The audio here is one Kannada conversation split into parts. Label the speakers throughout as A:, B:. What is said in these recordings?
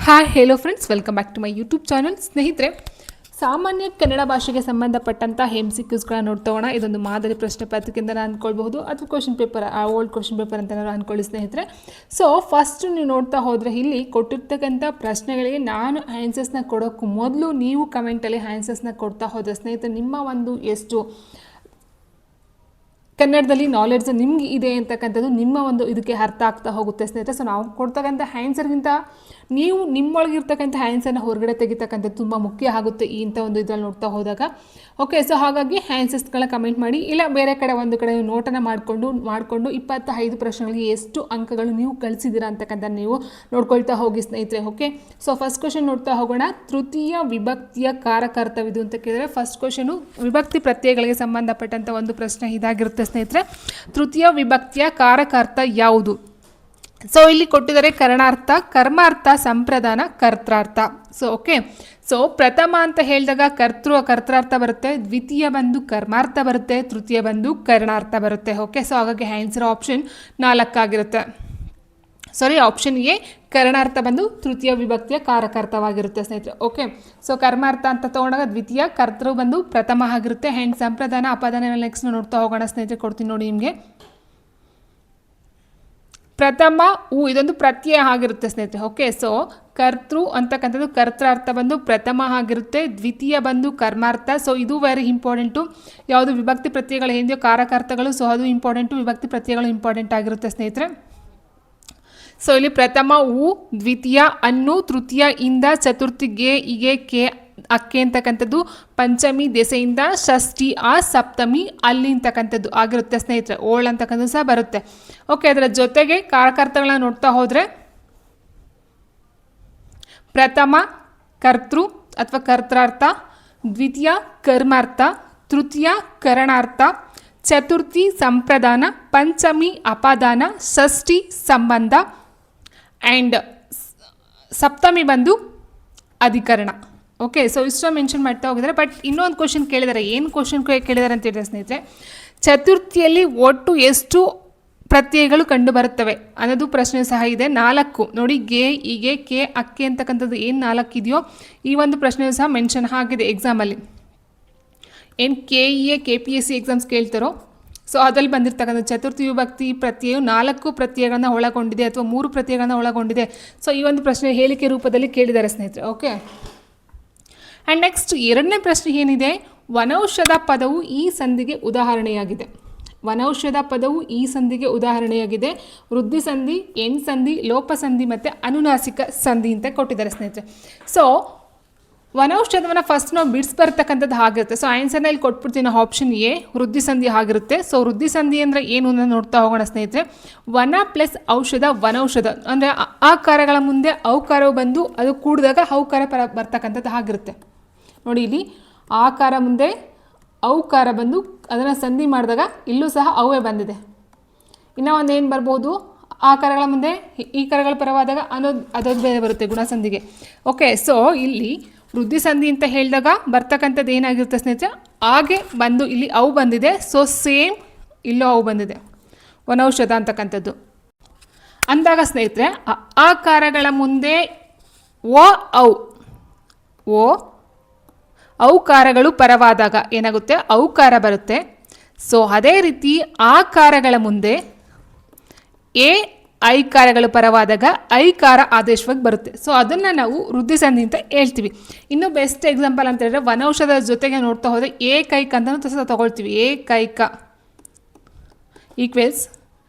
A: Hi hello friends, welcome back to my YouTube channel. ಸ್ನೇಹಿತರೆ, ಸಾಮಾನ್ಯ ಕನ್ನಡ ಭಾಷೆಗೆ ಸಂಬಂಧಪಟ್ಟಂಥ MCQಸ್ಗಳನ್ನ ನೋಡ್ತೋಣ. ಇದೊಂದು ಮಾದರಿ ಪ್ರಶ್ನೆ ಪತ್ರಿಕೆಯಿಂದ ಅಂದ್ಕೊಳ್ಬಹುದು ಅಥವಾ question paper, old question paper ಅಂತ ಅಂದ್ಕೊಳ್ಳಿ ಸ್ನೇಹಿತರೆ. ಸೊ ಫಸ್ಟ್ ನೀವು ನೋಡ್ತಾ ಹೋದರೆ ಇಲ್ಲಿ ಕೊಟ್ಟಿರ್ತಕ್ಕಂಥ ಪ್ರಶ್ನೆಗಳಿಗೆ ನಾನು ಆನ್ಸರ್ಸ್ನ ಕೊಡೋಕ್ಕೂ ಮೊದಲು ನೀವು ಕಮೆಂಟಲ್ಲಿ ಆನ್ಸರ್ಸ್ನ ಕೊಡ್ತಾ ಹೋದರೆ ಸ್ನೇಹಿತರೆ, ನಿಮ್ಮ ಒಂದು ಎಷ್ಟು ಕನ್ನಡದಲ್ಲಿ ನಾಲೆಡ್ಜ್ ನಿಮ್ಗೆ ಇದೆ ಅಂತಕ್ಕಂಥದ್ದು ನಿಮ್ಮ ಒಂದು ಇದಕ್ಕೆ ಅರ್ಥ ಆಗ್ತಾ ಹೋಗುತ್ತೆ ಸ್ನೇಹಿತರೆ. ಸೊ ನಾವು ಕೊಡ್ತಕ್ಕಂಥ ಆನ್ಸರ್ಗಿಂತ ನೀವು ನಿಮ್ಮೊಳಗಿರ್ತಕ್ಕಂಥ ಆನ್ಸರ್ನ ಹೊರಗಡೆ ತೆಗಿತಕ್ಕಂಥದ್ದು ತುಂಬ ಮುಖ್ಯ ಆಗುತ್ತೆ ಈ ಇಂಥ ಒಂದು ಇದರಲ್ಲಿ ನೋಡ್ತಾ ಹೋದಾಗ. ಓಕೆ, ಸೊ ಹಾಗಾಗಿ ಆನ್ಸರ್ಸ್ಗಳನ್ನ ಕಮೆಂಟ್ ಮಾಡಿ, ಇಲ್ಲ ಬೇರೆ ಕಡೆ ಒಂದು ಕಡೆ ನೋಟನ ಮಾಡಿಕೊಂಡು 25 ಪ್ರಶ್ನೆಗಳಿಗೆ ಎಷ್ಟು ಅಂಕಗಳು ನೀವು ಕಳಿಸಿದ್ದೀರಾ ಅಂತಕ್ಕಂಥ ನೀವು ನೋಡ್ಕೊಳ್ತಾ ಹೋಗಿ ಸ್ನೇಹಿತರೆ. ಓಕೆ, ಸೊ ಫಸ್ಟ್ ಕ್ವಶನ್ ನೋಡ್ತಾ ಹೋಗೋಣ. ತೃತೀಯ ವಿಭಕ್ತಿಯ ಕಾರಕಾರ್ಥವಿದು ಅಂತ ಕೇಳಿದರೆ ಫಸ್ಟ್ ಕ್ವಶನು ವಿಭಕ್ತಿ ಪ್ರತ್ಯಯಗಳಿಗೆ ಸಂಬಂಧಪಟ್ಟಂಥ ಒಂದು ಪ್ರಶ್ನೆ ಇದಾಗಿರುತ್ತೆ ಸ್ನೇಹಿತರೆ. ತೃತೀಯ ವಿಭಕ್ತಿಯ ಕಾರಕಾರ್ಥ ಯಾವುದು? ಸೊ ಇಲ್ಲಿ ಕೊಟ್ಟಿದ್ದಾರೆ ಕರ್ಣಾರ್ಥ, ಕರ್ಮಾರ್ಥ, ಸಂಪ್ರದಾನ, ಕರ್ತಾರ್ಥ. ಸೊ ಓಕೆ, ಸೊ ಪ್ರಥಮ ಅಂತ ಹೇಳಿದಾಗ ಕರ್ತಾರ್ಥ ಬರುತ್ತೆ, ದ್ವಿತೀಯ ಬಂದು ಕರ್ಮಾರ್ಥ ಬರುತ್ತೆ, ತೃತೀಯ ಬಂದು ಕರ್ಣಾರ್ಥ ಬರುತ್ತೆ. ಓಕೆ, ಸೊ ಹಾಗಾಗಿ ಆನ್ಸರ್ ಆಪ್ಷನ್ 4 ಆಗಿರುತ್ತೆ. ಆಪ್ಷನ್ ಎ ಕರ್ಣಾರ್ಥ ಬಂದು ತೃತೀಯ ವಿಭಕ್ತಿಯ ಕಾರಕಾರ್ಥವಾಗಿರುತ್ತೆ ಸ್ನೇಹಿತರೆ. ಓಕೆ, ಸೊ ಕರ್ಮಾರ್ಥ ಅಂತ ತೊಗೊಂಡಾಗ ದ್ವಿತೀಯ, ಕರ್ತೃ ಬಂದು ಪ್ರಥಮ ಆಗಿರುತ್ತೆ. ಆ್ಯಂಡ್ ಸಂಪ್ರದಾನ, ಅಪದಾನ ನೆಕ್ಸ್ಟ್ ನೋಡ್ತಾ ಹೋಗೋಣ ಸ್ನೇಹಿತರೆ. ಕೊಡ್ತೀನಿ ನೋಡಿ ನಿಮಗೆ. ಪ್ರಥಮ ಇದೊಂದು ಪ್ರತ್ಯಯ ಆಗಿರುತ್ತೆ ಸ್ನೇಹಿತರೆ. ಓಕೆ, ಸೊ ಕರ್ತೃ ಅಂತಕ್ಕಂಥದ್ದು ಕರ್ತಾರ್ಥ ಬಂದು ಪ್ರಥಮ ಆಗಿರುತ್ತೆ, ದ್ವಿತೀಯ ಬಂದು ಕರ್ಮಾರ್ಥ. ಸೊ ಇದು ವೆರಿ ಇಂಪಾರ್ಟೆಂಟು. ಯಾವುದು ವಿಭಕ್ತಿ ಪ್ರತ್ಯಯಗಳು ಏನಿದೆಯೋ ಕಾರಕಾರ್ಥಗಳು, ಸೊ ಅದು ಇಂಪಾರ್ಟೆಂಟು, ವಿಭಕ್ತಿ ಪ್ರತ್ಯಯಗಳು ಇಂಪಾರ್ಟೆಂಟ್ ಆಗಿರುತ್ತೆ ಸ್ನೇಹಿತರೆ. ಸೊ ಇಲ್ಲಿ ಪ್ರಥಮ ದ್ವಿತೀಯ ಅನ್ನು, ತೃತೀಯ ಇಂದ, ಚತುರ್ಥಿ ಗೆ, ಇಗೆ, ಕೆ, ಅಕ್ಕೆ ಅಂತಕ್ಕಂಥದ್ದು, ಪಂಚಮಿ ದೆಸೆಯಿಂದ, ಷಷ್ಠಿ ಸಪ್ತಮಿ ಅಲ್ಲಿ ಅಂತಕ್ಕಂಥದ್ದು ಆಗಿರುತ್ತೆ ಸ್ನೇಹಿತರೆ. ಓಳ್ ಅಂತಕ್ಕಂಥದ್ದು ಸಹ ಬರುತ್ತೆ. ಓಕೆ, ಅದರ ಜೊತೆಗೆ ಕಾರಕಾರ್ಥಗಳನ್ನ ನೋಡ್ತಾ ಹೋದರೆ ಪ್ರಥಮ ಕರ್ತೃ ಅಥವಾ ಕರ್ತಾರ್ಥ, ದ್ವಿತೀಯ ಕರ್ಮಾರ್ಥ, ತೃತೀಯ ಕರಣಾರ್ಥ, ಚತುರ್ಥಿ ಸಂಪ್ರದಾನ, ಪಂಚಮಿ ಅಪಾದಾನ, ಷಷ್ಠಿ ಸಂಬಂಧ ಆ್ಯಂಡ್ ಸಪ್ತಮಿ ಬಂದು ಅಧಿಕರಣ. ಓಕೆ, ಸೊ ಇಷ್ಟ ಮೆನ್ಷನ್ ಮಾಡ್ತಾ ಹೋಗಿದ್ದಾರೆ. ಬಟ್ ಇನ್ನೊಂದು ಕ್ವಶನ್ ಕೇಳಿದ್ದಾರೆ. ಏನು ಕ್ವಶನ್ ಕೇಳಿದ್ದಾರೆ ಅಂತ ಹೇಳಿದ್ರೆ ಸ್ನೇಹಿತರೆ, ಚತುರ್ಥಿಯಲ್ಲಿ ಒಟ್ಟು ಎಷ್ಟು ಪ್ರತ್ಯಯಗಳು ಕಂಡು ಬರುತ್ತವೆ ಅನ್ನೋದು ಪ್ರಶ್ನೆ ಸಹ ಇದೆ. 4 ನೋಡಿ, ಗೆ, ಇಗೆ, ಕೆ, ಅಕ್ಕೆ ಅಂತಕ್ಕಂಥದ್ದು ಏನು 4 ಇದೆಯೋ ಈ ಒಂದು ಪ್ರಶ್ನೆ ಸಹ ಮೆನ್ಷನ್ ಆಗಿದೆ ಎಕ್ಸಾಮಲ್ಲಿ. ಏನು KEA KPSC ಎಕ್ಸಾಮ್ಸ್ ಕೇಳ್ತಾರೋ ಸೊ ಅದರಲ್ಲಿ ಬಂದಿರ್ತಕ್ಕಂಥ ಚತುರ್ಥಿ ವಿಭಕ್ತಿ ಪ್ರತ್ಯಯವು 4 ಪ್ರತ್ಯಯಗಳನ್ನ ಒಳಗೊಂಡಿದೆ ಅಥವಾ 3 ಪ್ರತ್ಯಯಗಳನ್ನ ಒಳಗೊಂಡಿದೆ. ಸೊ ಈ ಒಂದು ಪ್ರಶ್ನೆ ಹೇಳಿಕೆ ರೂಪದಲ್ಲಿ ಕೇಳಿದ್ದಾರೆ ಸ್ನೇಹಿತರೆ. ಓಕೆ, ಆ್ಯಂಡ್ ನೆಕ್ಸ್ಟ್ ಎರಡನೇ ಪ್ರಶ್ನೆ ಏನಿದೆ, ವನೌಷಧ ಪದವು ಈ ಸಂಧಿಗೆ ಉದಾಹರಣೆಯಾಗಿದೆ. ವನೌಷಧ ಪದವು ಈ ಸಂಧಿಗೆ ಉದಾಹರಣೆಯಾಗಿದೆ. ವೃದ್ಧಿ ಸಂಧಿ, ಎಣ್ ಸಂಧಿ, ಲೋಪ ಸಂಧಿ ಮತ್ತು ಅನುನಾಸಿಕ ಸಂಧಿ ಅಂತ ಕೊಟ್ಟಿದ್ದಾರೆ ಸ್ನೇಹಿತರೆ. ಸೊ ವನೌಷಧವನ್ನು ಫಸ್ಟ್ ನಾವು ಬಿಡಿಸ್ಬರ್ತಕ್ಕಂಥದ್ದು ಆಗಿರುತ್ತೆ. ಸೊ ಆನ್ಸರ್ನ ಇಲ್ಲಿ ಕೊಟ್ಬಿಡ್ತೀನಿ. ಆಪ್ಷನ್ ಎ ವೃದ್ಧಿ ಸಂಧಿ ಆಗಿರುತ್ತೆ. ಸೊ ವೃದ್ಧಿ ಸಂಧಿ ಅಂದರೆ ಏನು ಅಂತ ನೋಡ್ತಾ ಹೋಗೋಣ ಸ್ನೇಹಿತರೆ. ವನ ಪ್ಲಸ್ ಔಷಧ, ವನೌಷಧ ಅಂದರೆ ಆಕಾರಗಳ ಮುಂದೆ ಔಕಾರವು ಬಂದು ಅದು ಕೂಡಿದಾಗ ಔಕಾರ ಬರ್ತಕ್ಕಂಥದ್ದು ಆಗಿರುತ್ತೆ. ನೋಡಿ, ಇಲ್ಲಿ ಆಕಾರ ಮುಂದೆ ಔಕಾರ ಬಂದು ಅದನ್ನು ಸಂಧಿ ಮಾಡಿದಾಗ ಇಲ್ಲೂ ಸಹ ಅವೇ ಬಂದಿದೆ. ಇನ್ನು ಒಂದು ಏನು ಬರ್ಬೋದು, ಆಕಾರಗಳ ಮುಂದೆ ಈ ಕಾರಗಳ ಪರವಾದಾಗ ಅದೊಂದು ಬೇರೆ ಬರುತ್ತೆ ಗುಣಸಂಧಿಗೆ. ಓಕೆ, ಸೊ ಇಲ್ಲಿ ವೃದ್ಧಿ ಸಂಧಿ ಅಂತ ಹೇಳಿದಾಗ ಬರ್ತಕ್ಕಂಥದ್ದು ಏನಾಗಿರುತ್ತೆ ಸ್ನೇಹಿತರೆ, ಹಾಗೆ ಬಂದು ಇಲ್ಲಿ ಅವು ಬಂದಿದೆ. ಸೊ ಸೇಮ್ ಇಲ್ಲೂ ಅವು ಬಂದಿದೆ, ವನೌಷಧ ಅಂತಕ್ಕಂಥದ್ದು ಅಂದಾಗ ಸ್ನೇಹಿತರೆ ಆಕಾರಗಳ ಮುಂದೆ ಔಕಾರಗಳು ಪರವಾದಾಗ ಏನಾಗುತ್ತೆ, ಔಕಾರ ಬರುತ್ತೆ. ಸೊ ಅದೇ ರೀತಿ ಆಕಾರಗಳ ಮುಂದೆ ಐಕಾರಗಳು ಪರವಾದಾಗ ಐಕಾರ ಆದೇಶವಾಗಿ ಬರುತ್ತೆ. ಸೊ ಅದನ್ನು ನಾವು ವೃದ್ಧಿ ಸಂಧಿ ಅಂತ ಹೇಳ್ತೀವಿ. ಇನ್ನು ಬೆಸ್ಟ್ ಎಕ್ಸಾಂಪಲ್ ಅಂತ ಹೇಳಿದ್ರೆ ವನೌಷಧದ ಜೊತೆಗೆ ನೋಡ್ತಾ ಹೋದರೆ ಏಕೈಕ ಅಂತ ಸಹ ತಗೊಳ್ತೀವಿ. ಏಕೈಕ ಈಕ್ವಲ್ಸ್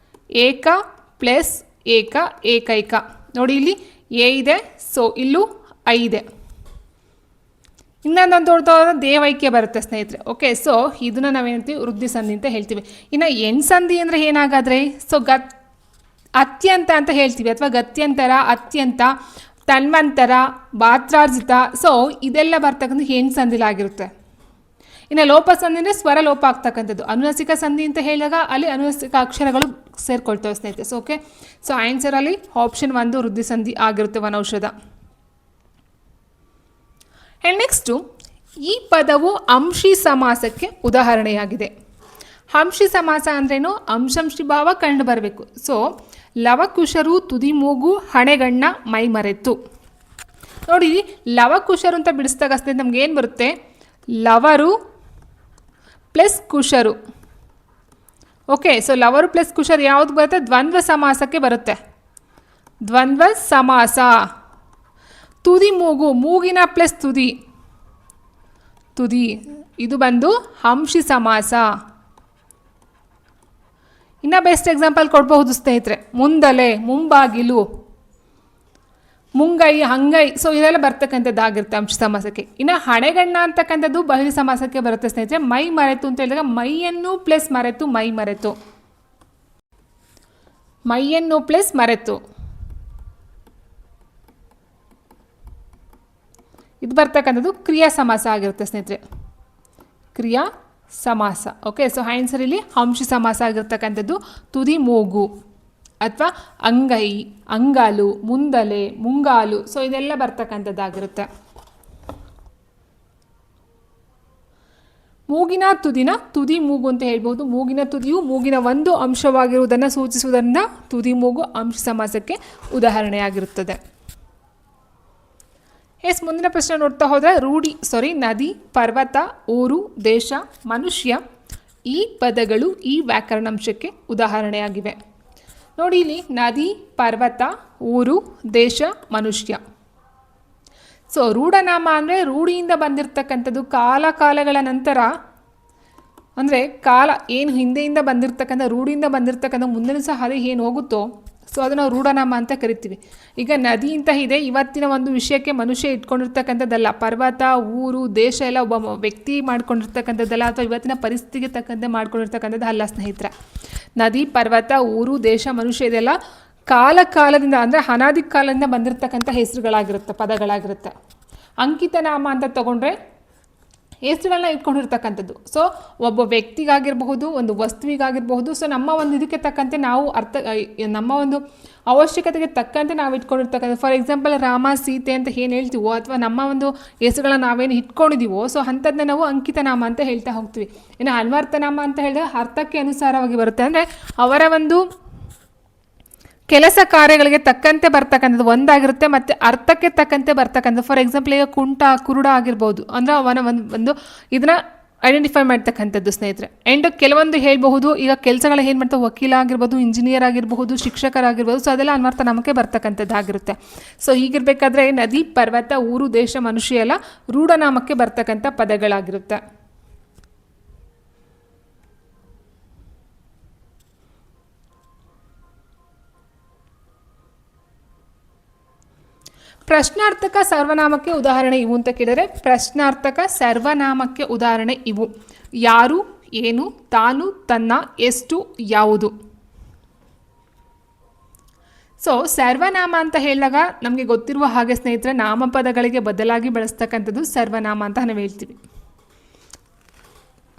A: ಏಕ ಪ್ಲಸ್ ಏಕೈಕ. ನೋಡಿ, ಇಲ್ಲಿ ಎ ಇದೆ, ಸೊ ಇಲ್ಲೂ ಐ ಇದೆ. ಇನ್ನೊಂದು ನೋಡ್ತಾ ಹೋದ್ರೆ ದೇವೈಕ್ಯ ಬರುತ್ತೆ ಸ್ನೇಹಿತರೆ. ಓಕೆ, ಸೊ ಇದನ್ನು ನಾವೇನಂತೀವಿ ವೃದ್ಧಿ ಸಂಧಿ ಅಂತ ಹೇಳ್ತೀವಿ. ಇನ್ನು ಎಣ್ ಸಂಧಿ ಅಂದರೆ ಏನಾಗಾದರೆ, ಸೊ ಅತ್ಯಂತ ಅಂತ ಹೇಳ್ತೀವಿ ಅಥವಾ ಗತ್ಯಂತರ, ಅತ್ಯಂತ, ತನ್ವಂತರ, ಪಾತ್ರಾರ್ಜಿತ. ಸೊ ಇದೆಲ್ಲ ಬರ್ತಕ್ಕಂಥ ಹೆಣ್ ಸಂಧಿಲಾಗಿರುತ್ತೆ. ಇನ್ನು ಲೋಪ ಸಂಧಿ ಅಂದರೆ ಸ್ವರ ಲೋಪ ಆಗ್ತಕ್ಕಂಥದ್ದು. ಅನುನಾಸಿಕ ಸಂಧಿ ಅಂತ ಹೇಳಿದಾಗ ಅಲ್ಲಿ ಅನುನಾಸಿಕ ಅಕ್ಷರಗಳು ಸೇರ್ಕೊಳ್ತವೆ ಸ್ನೇಹಿತರೆ. ಸೊ ಓಕೆ, ಸೊ ಆನ್ಸರಲ್ಲಿ ಆಪ್ಷನ್ 1 ವೃದ್ಧಿ ಸಂಧಿ ಆಗಿರುತ್ತೆ, ವನೌಷಧ. ಆ್ಯಂಡ್ ನೆಕ್ಸ್ಟು, ಈ ಪದವು ಅಂಶಿ ಸಮಾಸಕ್ಕೆ ಉದಾಹರಣೆಯಾಗಿದೆ. ಅಂಶಿ ಸಮಾಸ ಅಂದ್ರೇನು, ಅಂಶಂಶಿ ಭಾವ ಕಂಡು ಬರಬೇಕು. ಸೊ ಲವಕುಶರು ತುದಿ ಮೂಗು ಹಣೆಗಣ್ಣ ಮೈ ಮರೆತು. ನೋಡಿ, ಲವಕುಶರು ಅಂತ ಬಿಡಿಸಿದಾಗ ಸ್ನೇಹಿತರೆ ನಮ್ಗೆ ಏನು ಬರುತ್ತೆ? ಲವರು ಪ್ಲಸ್ ಕುಶರು. ಓಕೆ, ಸೊ ಲವರು ಪ್ಲಸ್ ಕುಶರು ಯಾವ್ದು ಬರುತ್ತೆ? ದ್ವಂದ್ವ ಸಮಾಸಕ್ಕೆ ಬರುತ್ತೆ. ದ್ವಂದ್ವ ಸಮಾಸ. ತುದಿ ಮೂಗು, ಮೂಗಿನ ಪ್ಲಸ್ ತುದಿ, ತುದಿ, ಇದು ಬಂದು ಅಂಶಿ ಸಮಾಸ. ಇನ್ನು ಬೆಸ್ಟ್ ಎಕ್ಸಾಂಪಲ್ ಕೊಡಬಹುದು ಸ್ನೇಹಿತರೆ, ಮುಂದಲೆ, ಮುಂಬಾಗಿಲು, ಮುಂಗೈ, ಅಂಗೈ. ಸೊ ಇದೆಲ್ಲ ಬರ್ತಕ್ಕಂಥದ್ದಾಗಿರುತ್ತೆ ಅಂಶ ಸಮಾಸಕ್ಕೆ. ಇನ್ನು ಹಣೆಗಣ್ಣ ಅಂತಕ್ಕಂಥದ್ದು ಬಹಿರ್ ಸಮಾಸಕ್ಕೆ ಬರುತ್ತೆ ಸ್ನೇಹಿತರೆ. ಮೈ ಮರೆತು ಅಂತ ಹೇಳಿದಾಗ ಮೈಯನ್ನು ಪ್ಲಸ್ ಮರೆತು, ಮೈ ಮರೆತು, ಮೈಯನ್ನು ಪ್ಲಸ್ ಮರೆತು, ಇದು ಬರ್ತಕ್ಕಂಥದ್ದು ಕ್ರಿಯಾ ಸಮಾಸ ಆಗಿರುತ್ತೆ ಸ್ನೇಹಿತರೆ. ಕ್ರಿಯಾ ಸಮಾಸ. ಓಕೆ, ಸೊ ಆನ್ಸರ್ ಇಲ್ಲಿ ಅಂಶ ಸಮಾಸ ಆಗಿರ್ತಕ್ಕಂಥದ್ದು ತುದಿ ಮೂಗು ಅಥವಾ ಅಂಗೈ, ಅಂಗಾಲು, ಮುಂದಲೆ, ಮುಂಗಾಲು. ಸೊ ಇದೆಲ್ಲ ಬರ್ತಕ್ಕಂಥದ್ದಾಗಿರುತ್ತೆ. ಮೂಗಿನ ತುದಿನ ತುದಿ ಮೂಗು ಅಂತ ಹೇಳ್ಬೋದು. ಮೂಗಿನ ತುದಿಯು ಮೂಗಿನ ಒಂದು ಅಂಶವಾಗಿರುವುದನ್ನು ಸೂಚಿಸುವುದರಿಂದ ತುದಿ ಮೂಗು ಅಂಶ ಸಮಾಸಕ್ಕೆ ಉದಾಹರಣೆಯಾಗಿರುತ್ತದೆ. ಎಸ್, ಮುಂದಿನ ಪ್ರಶ್ನೆ ನೋಡ್ತಾ ಹೋದರೆ ನದಿ, ಪರ್ವತ, ಊರು, ದೇಶ, ಮನುಷ್ಯ ಈ ಪದಗಳು ಈ ವ್ಯಾಕರಣಾಂಶಕ್ಕೆ ಉದಾಹರಣೆಯಾಗಿವೆ. ನೋಡಿ, ಇಲ್ಲಿ ನದಿ, ಪರ್ವತ, ಊರು, ದೇಶ, ಮನುಷ್ಯ. ಸೊ ರೂಢನಾಮ ಅಂದರೆ ರೂಢಿಯಿಂದ ಬಂದಿರತಕ್ಕಂಥದ್ದು. ಕಾಲಗಳ ನಂತರ ಅಂದರೆ ಕಾಲ ಏನು ಹಿಂದೆಯಿಂದ ಬಂದಿರತಕ್ಕಂಥ ರೂಢಿಯಿಂದ ಬಂದಿರತಕ್ಕಂಥ ಮುಂದಿನ ಸಹ ಅದೇ ಏನು ಹೋಗುತ್ತೋ ಸೊ ಅದನ್ನು ರೂಢನಾಮ ಅಂತ ಕರಿತೀವಿ. ಈಗ ನದಿ ಅಂತ ಇದೆ, ಇವತ್ತಿನ ಒಂದು ವಿಷಯಕ್ಕೆ ಮನುಷ್ಯ ಇಟ್ಕೊಂಡಿರ್ತಕ್ಕಂಥದ್ದಲ್ಲ. ಪರ್ವತ, ಊರು, ದೇಶ ಎಲ್ಲ ಒಬ್ಬ ವ್ಯಕ್ತಿ ಮಾಡ್ಕೊಂಡಿರ್ತಕ್ಕಂಥದ್ದಲ್ಲ, ಅಥವಾ ಇವತ್ತಿನ ಪರಿಸ್ಥಿತಿಗೆ ತಕ್ಕಂತೆ ಮಾಡ್ಕೊಂಡಿರ್ತಕ್ಕಂಥದ್ದು ಅಲ್ಲ ಸ್ನೇಹಿತರೆ. ನದಿ, ಪರ್ವತ, ಊರು, ದೇಶ, ಮನುಷ್ಯ ಇದೆಲ್ಲ ಕಾಲದಿಂದ ಅಂದರೆ ಅನಾದಿ ಕಾಲದಿಂದ ಬಂದಿರತಕ್ಕಂಥ ಹೆಸರುಗಳಾಗಿರುತ್ತೆ, ಪದಗಳಾಗಿರುತ್ತೆ. ಅಂಕಿತ ನಾಮ ಅಂತ ತಗೊಂಡ್ರೆ ಹೆಸರುಗಳನ್ನ ಇಟ್ಕೊಂಡಿರ್ತಕ್ಕಂಥದ್ದು. ಸೊ ಒಬ್ಬ ವ್ಯಕ್ತಿಗಾಗಿರಬಹುದು, ಒಂದು ವಸ್ತುವಿಗಾಗಿರಬಹುದು. ಸೊ ನಮ್ಮ ಒಂದು ಇದಕ್ಕೆ ತಕ್ಕಂತೆ ನಾವು ನಮ್ಮ ಒಂದು ಅವಶ್ಯಕತೆಗೆ ತಕ್ಕಂತೆ ನಾವು ಇಟ್ಕೊಂಡಿರ್ತಕ್ಕಂಥ. ಫಾರ್ ಎಕ್ಸಾಂಪಲ್ ರಾಮ, ಸೀತೆ ಅಂತ ಏನು ಹೇಳ್ತೀವೋ, ಅಥವಾ ನಮ್ಮ ಒಂದು ಹೆಸರುಗಳನ್ನ ನಾವೇನು ಇಟ್ಕೊಂಡಿದ್ದೀವೋ ಸೊ ಅಂಥದ್ದನ್ನ ನಾವು ಅಂಕಿತ ನಾಮ ಅಂತ ಹೇಳ್ತಾ ಹೋಗ್ತೀವಿ. ಇನ್ನು ಅನ್ವರ್ಥ ನಾಮ ಅಂತ ಹೇಳಿದ್ರೆ ಅರ್ಥಕ್ಕೆ ಅನುಸಾರವಾಗಿ ಬರುತ್ತೆ. ಅಂದರೆ ಅವರ ಒಂದು ಕೆಲಸ ಕಾರ್ಯಗಳಿಗೆ ತಕ್ಕಂತೆ ಬರ್ತಕ್ಕಂಥದ್ದು ಒಂದಾಗಿರುತ್ತೆ, ಮತ್ತು ಅರ್ಥಕ್ಕೆ ತಕ್ಕಂತೆ ಬರ್ತಕ್ಕಂಥದ್ದು. ಫಾರ್ ಎಕ್ಸಾಂಪಲ್ ಈಗ ಕುಂಟ, ಕುರುಡ ಆಗಿರ್ಬೋದು, ಅಂದರೆ ಅವನ ಒಂದು ಇದನ್ನು ಐಡೆಂಟಿಫೈ ಮಾಡ್ತಕ್ಕಂಥದ್ದು ಸ್ನೇಹಿತರೆ. ಆ್ಯಂಡ್ ಕೆಲವೊಂದು ಹೇಳ್ಬಹುದು, ಈಗ ಕೆಲಸಗಳ ಏನು ಮಾಡ್ತಾರೆ, ವಕೀಲ ಆಗಿರ್ಬೋದು, ಇಂಜಿನಿಯರ್ ಆಗಿರ್ಬಹುದು, ಶಿಕ್ಷಕರಾಗಿರ್ಬೋದು. ಸೊ ಅದೆಲ್ಲ ಅನ್ವರ್ಥ ನಾಮಕ್ಕೆ ಬರ್ತಕ್ಕಂಥದ್ದಾಗಿರುತ್ತೆ. ಸೊ ಹೀಗಿರಬೇಕಾದ್ರೆ ನದಿ, ಪರ್ವತ, ಊರು, ದೇಶ, ಮನುಷ್ಯ ಎಲ್ಲ ರೂಢನಾಮಕ್ಕೆ ಬರ್ತಕ್ಕಂಥ ಪದಗಳಾಗಿರುತ್ತೆ. ಪ್ರಶ್ನಾರ್ಥಕ ಸರ್ವನಾಮಕ್ಕೆ ಉದಾಹರಣೆ ಇವು ಅಂತ ಕೇಳಿದರೆ, ಪ್ರಶ್ನಾರ್ಥಕ ಸರ್ವನಾಮಕ್ಕೆ ಉದಾಹರಣೆ ಇವು: ಯಾರು, ಏನು, ತಾನು, ತನ್ನ, ಎಷ್ಟು, ಯಾವುದು. ಸೊ ಸರ್ವನಾಮ ಅಂತ ಹೇಳಿದಾಗ ನಮಗೆ ಗೊತ್ತಿರುವ ಹಾಗೆ ಸ್ನೇಹಿತರೆ, ನಾಮಪದಗಳಿಗೆ ಬದಲಾಗಿ ಬಳಸ್ತಕ್ಕಂಥದ್ದು ಸರ್ವನಾಮ ಅಂತ ನಾವು ಹೇಳ್ತೀವಿ,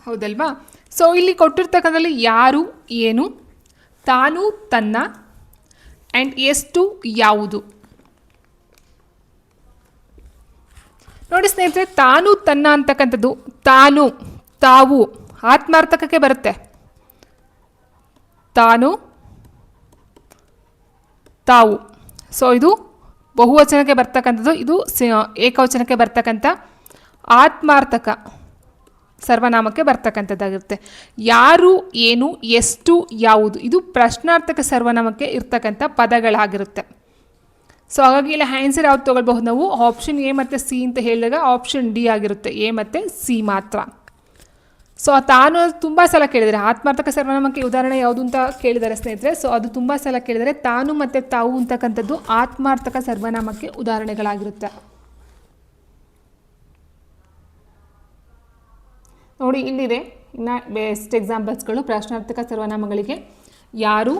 A: ಹೌದಲ್ವಾ? ಸೊ ಇಲ್ಲಿ ಕೊಟ್ಟಿರ್ತಕ್ಕಂಥಲ್ಲಿ ಯಾರು, ಏನು, ತಾನು, ತನ್ನ ಆ್ಯಂಡ್ ಎಷ್ಟು, ಯಾವುದು. ನೋಡಿ ಸ್ನೇಹಿತರೆ, ತಾನು, ತನ್ನ ಅಂತಕ್ಕಂಥದ್ದು ತಾನು, ತಾವು ಆತ್ಮಾರ್ಥಕಕ್ಕೆ ಬರುತ್ತೆ. ತಾನು, ತಾವು. ಸೊ ಇದು ಬಹುವಚನಕ್ಕೆ ಬರ್ತಕ್ಕಂಥದ್ದು, ಇದು ಏಕವಚನಕ್ಕೆ ಬರ್ತಕ್ಕಂಥ ಆತ್ಮಾರ್ಥಕ ಸರ್ವನಾಮಕ್ಕೆ ಬರ್ತಕ್ಕಂಥದ್ದಾಗಿರುತ್ತೆ. ಯಾರು, ಏನು, ಎಷ್ಟು, ಯಾವುದು ಇದು ಪ್ರಶ್ನಾರ್ಥಕ ಸರ್ವನಾಮಕ್ಕೆ ಇರ್ತಕ್ಕಂಥ ಪದಗಳಾಗಿರುತ್ತೆ. ಸೊ ಹಾಗಾಗಿ ಇಲ್ಲಿ ಆನ್ಸರ್ ಯಾವ್ದು ತೊಗೊಳ್ಬಹುದು ನಾವು? ಆಪ್ಷನ್ ಎ ಮತ್ತು ಸಿ ಅಂತ ಹೇಳಿದಾಗ ಆಪ್ಷನ್ ಡಿ ಆಗಿರುತ್ತೆ, ಎ ಮತ್ತು ಸಿ ಮಾತ್ರ. ಸೊ ತಾನು ತುಂಬ ಸಲ ಕೇಳಿದರೆ, ಆತ್ಮಾರ್ಥಕ ಸರ್ವನಾಮಕ್ಕೆ ಉದಾಹರಣೆ ಯಾವುದು ಅಂತ ಕೇಳಿದ್ದಾರೆ ಸ್ನೇಹಿತರೆ. ಸೊ ಅದು ತುಂಬ ಸಲ ಕೇಳಿದರೆ ತಾನು ಮತ್ತು ತಾವು ಅಂತಕ್ಕಂಥದ್ದು ಆತ್ಮಾರ್ಥಕ ಸರ್ವನಾಮಕ್ಕೆ ಉದಾಹರಣೆಗಳಾಗಿರುತ್ತೆ. ನೋಡಿ ಇಲ್ಲಿದೆ ಇನ್ನು ಬೆಸ್ಟ್ ಎಕ್ಸಾಂಪಲ್ಸ್ಗಳು ಪ್ರಶ್ನಾರ್ಥಕ ಸರ್ವನಾಮಗಳಿಗೆ: ಯಾರು,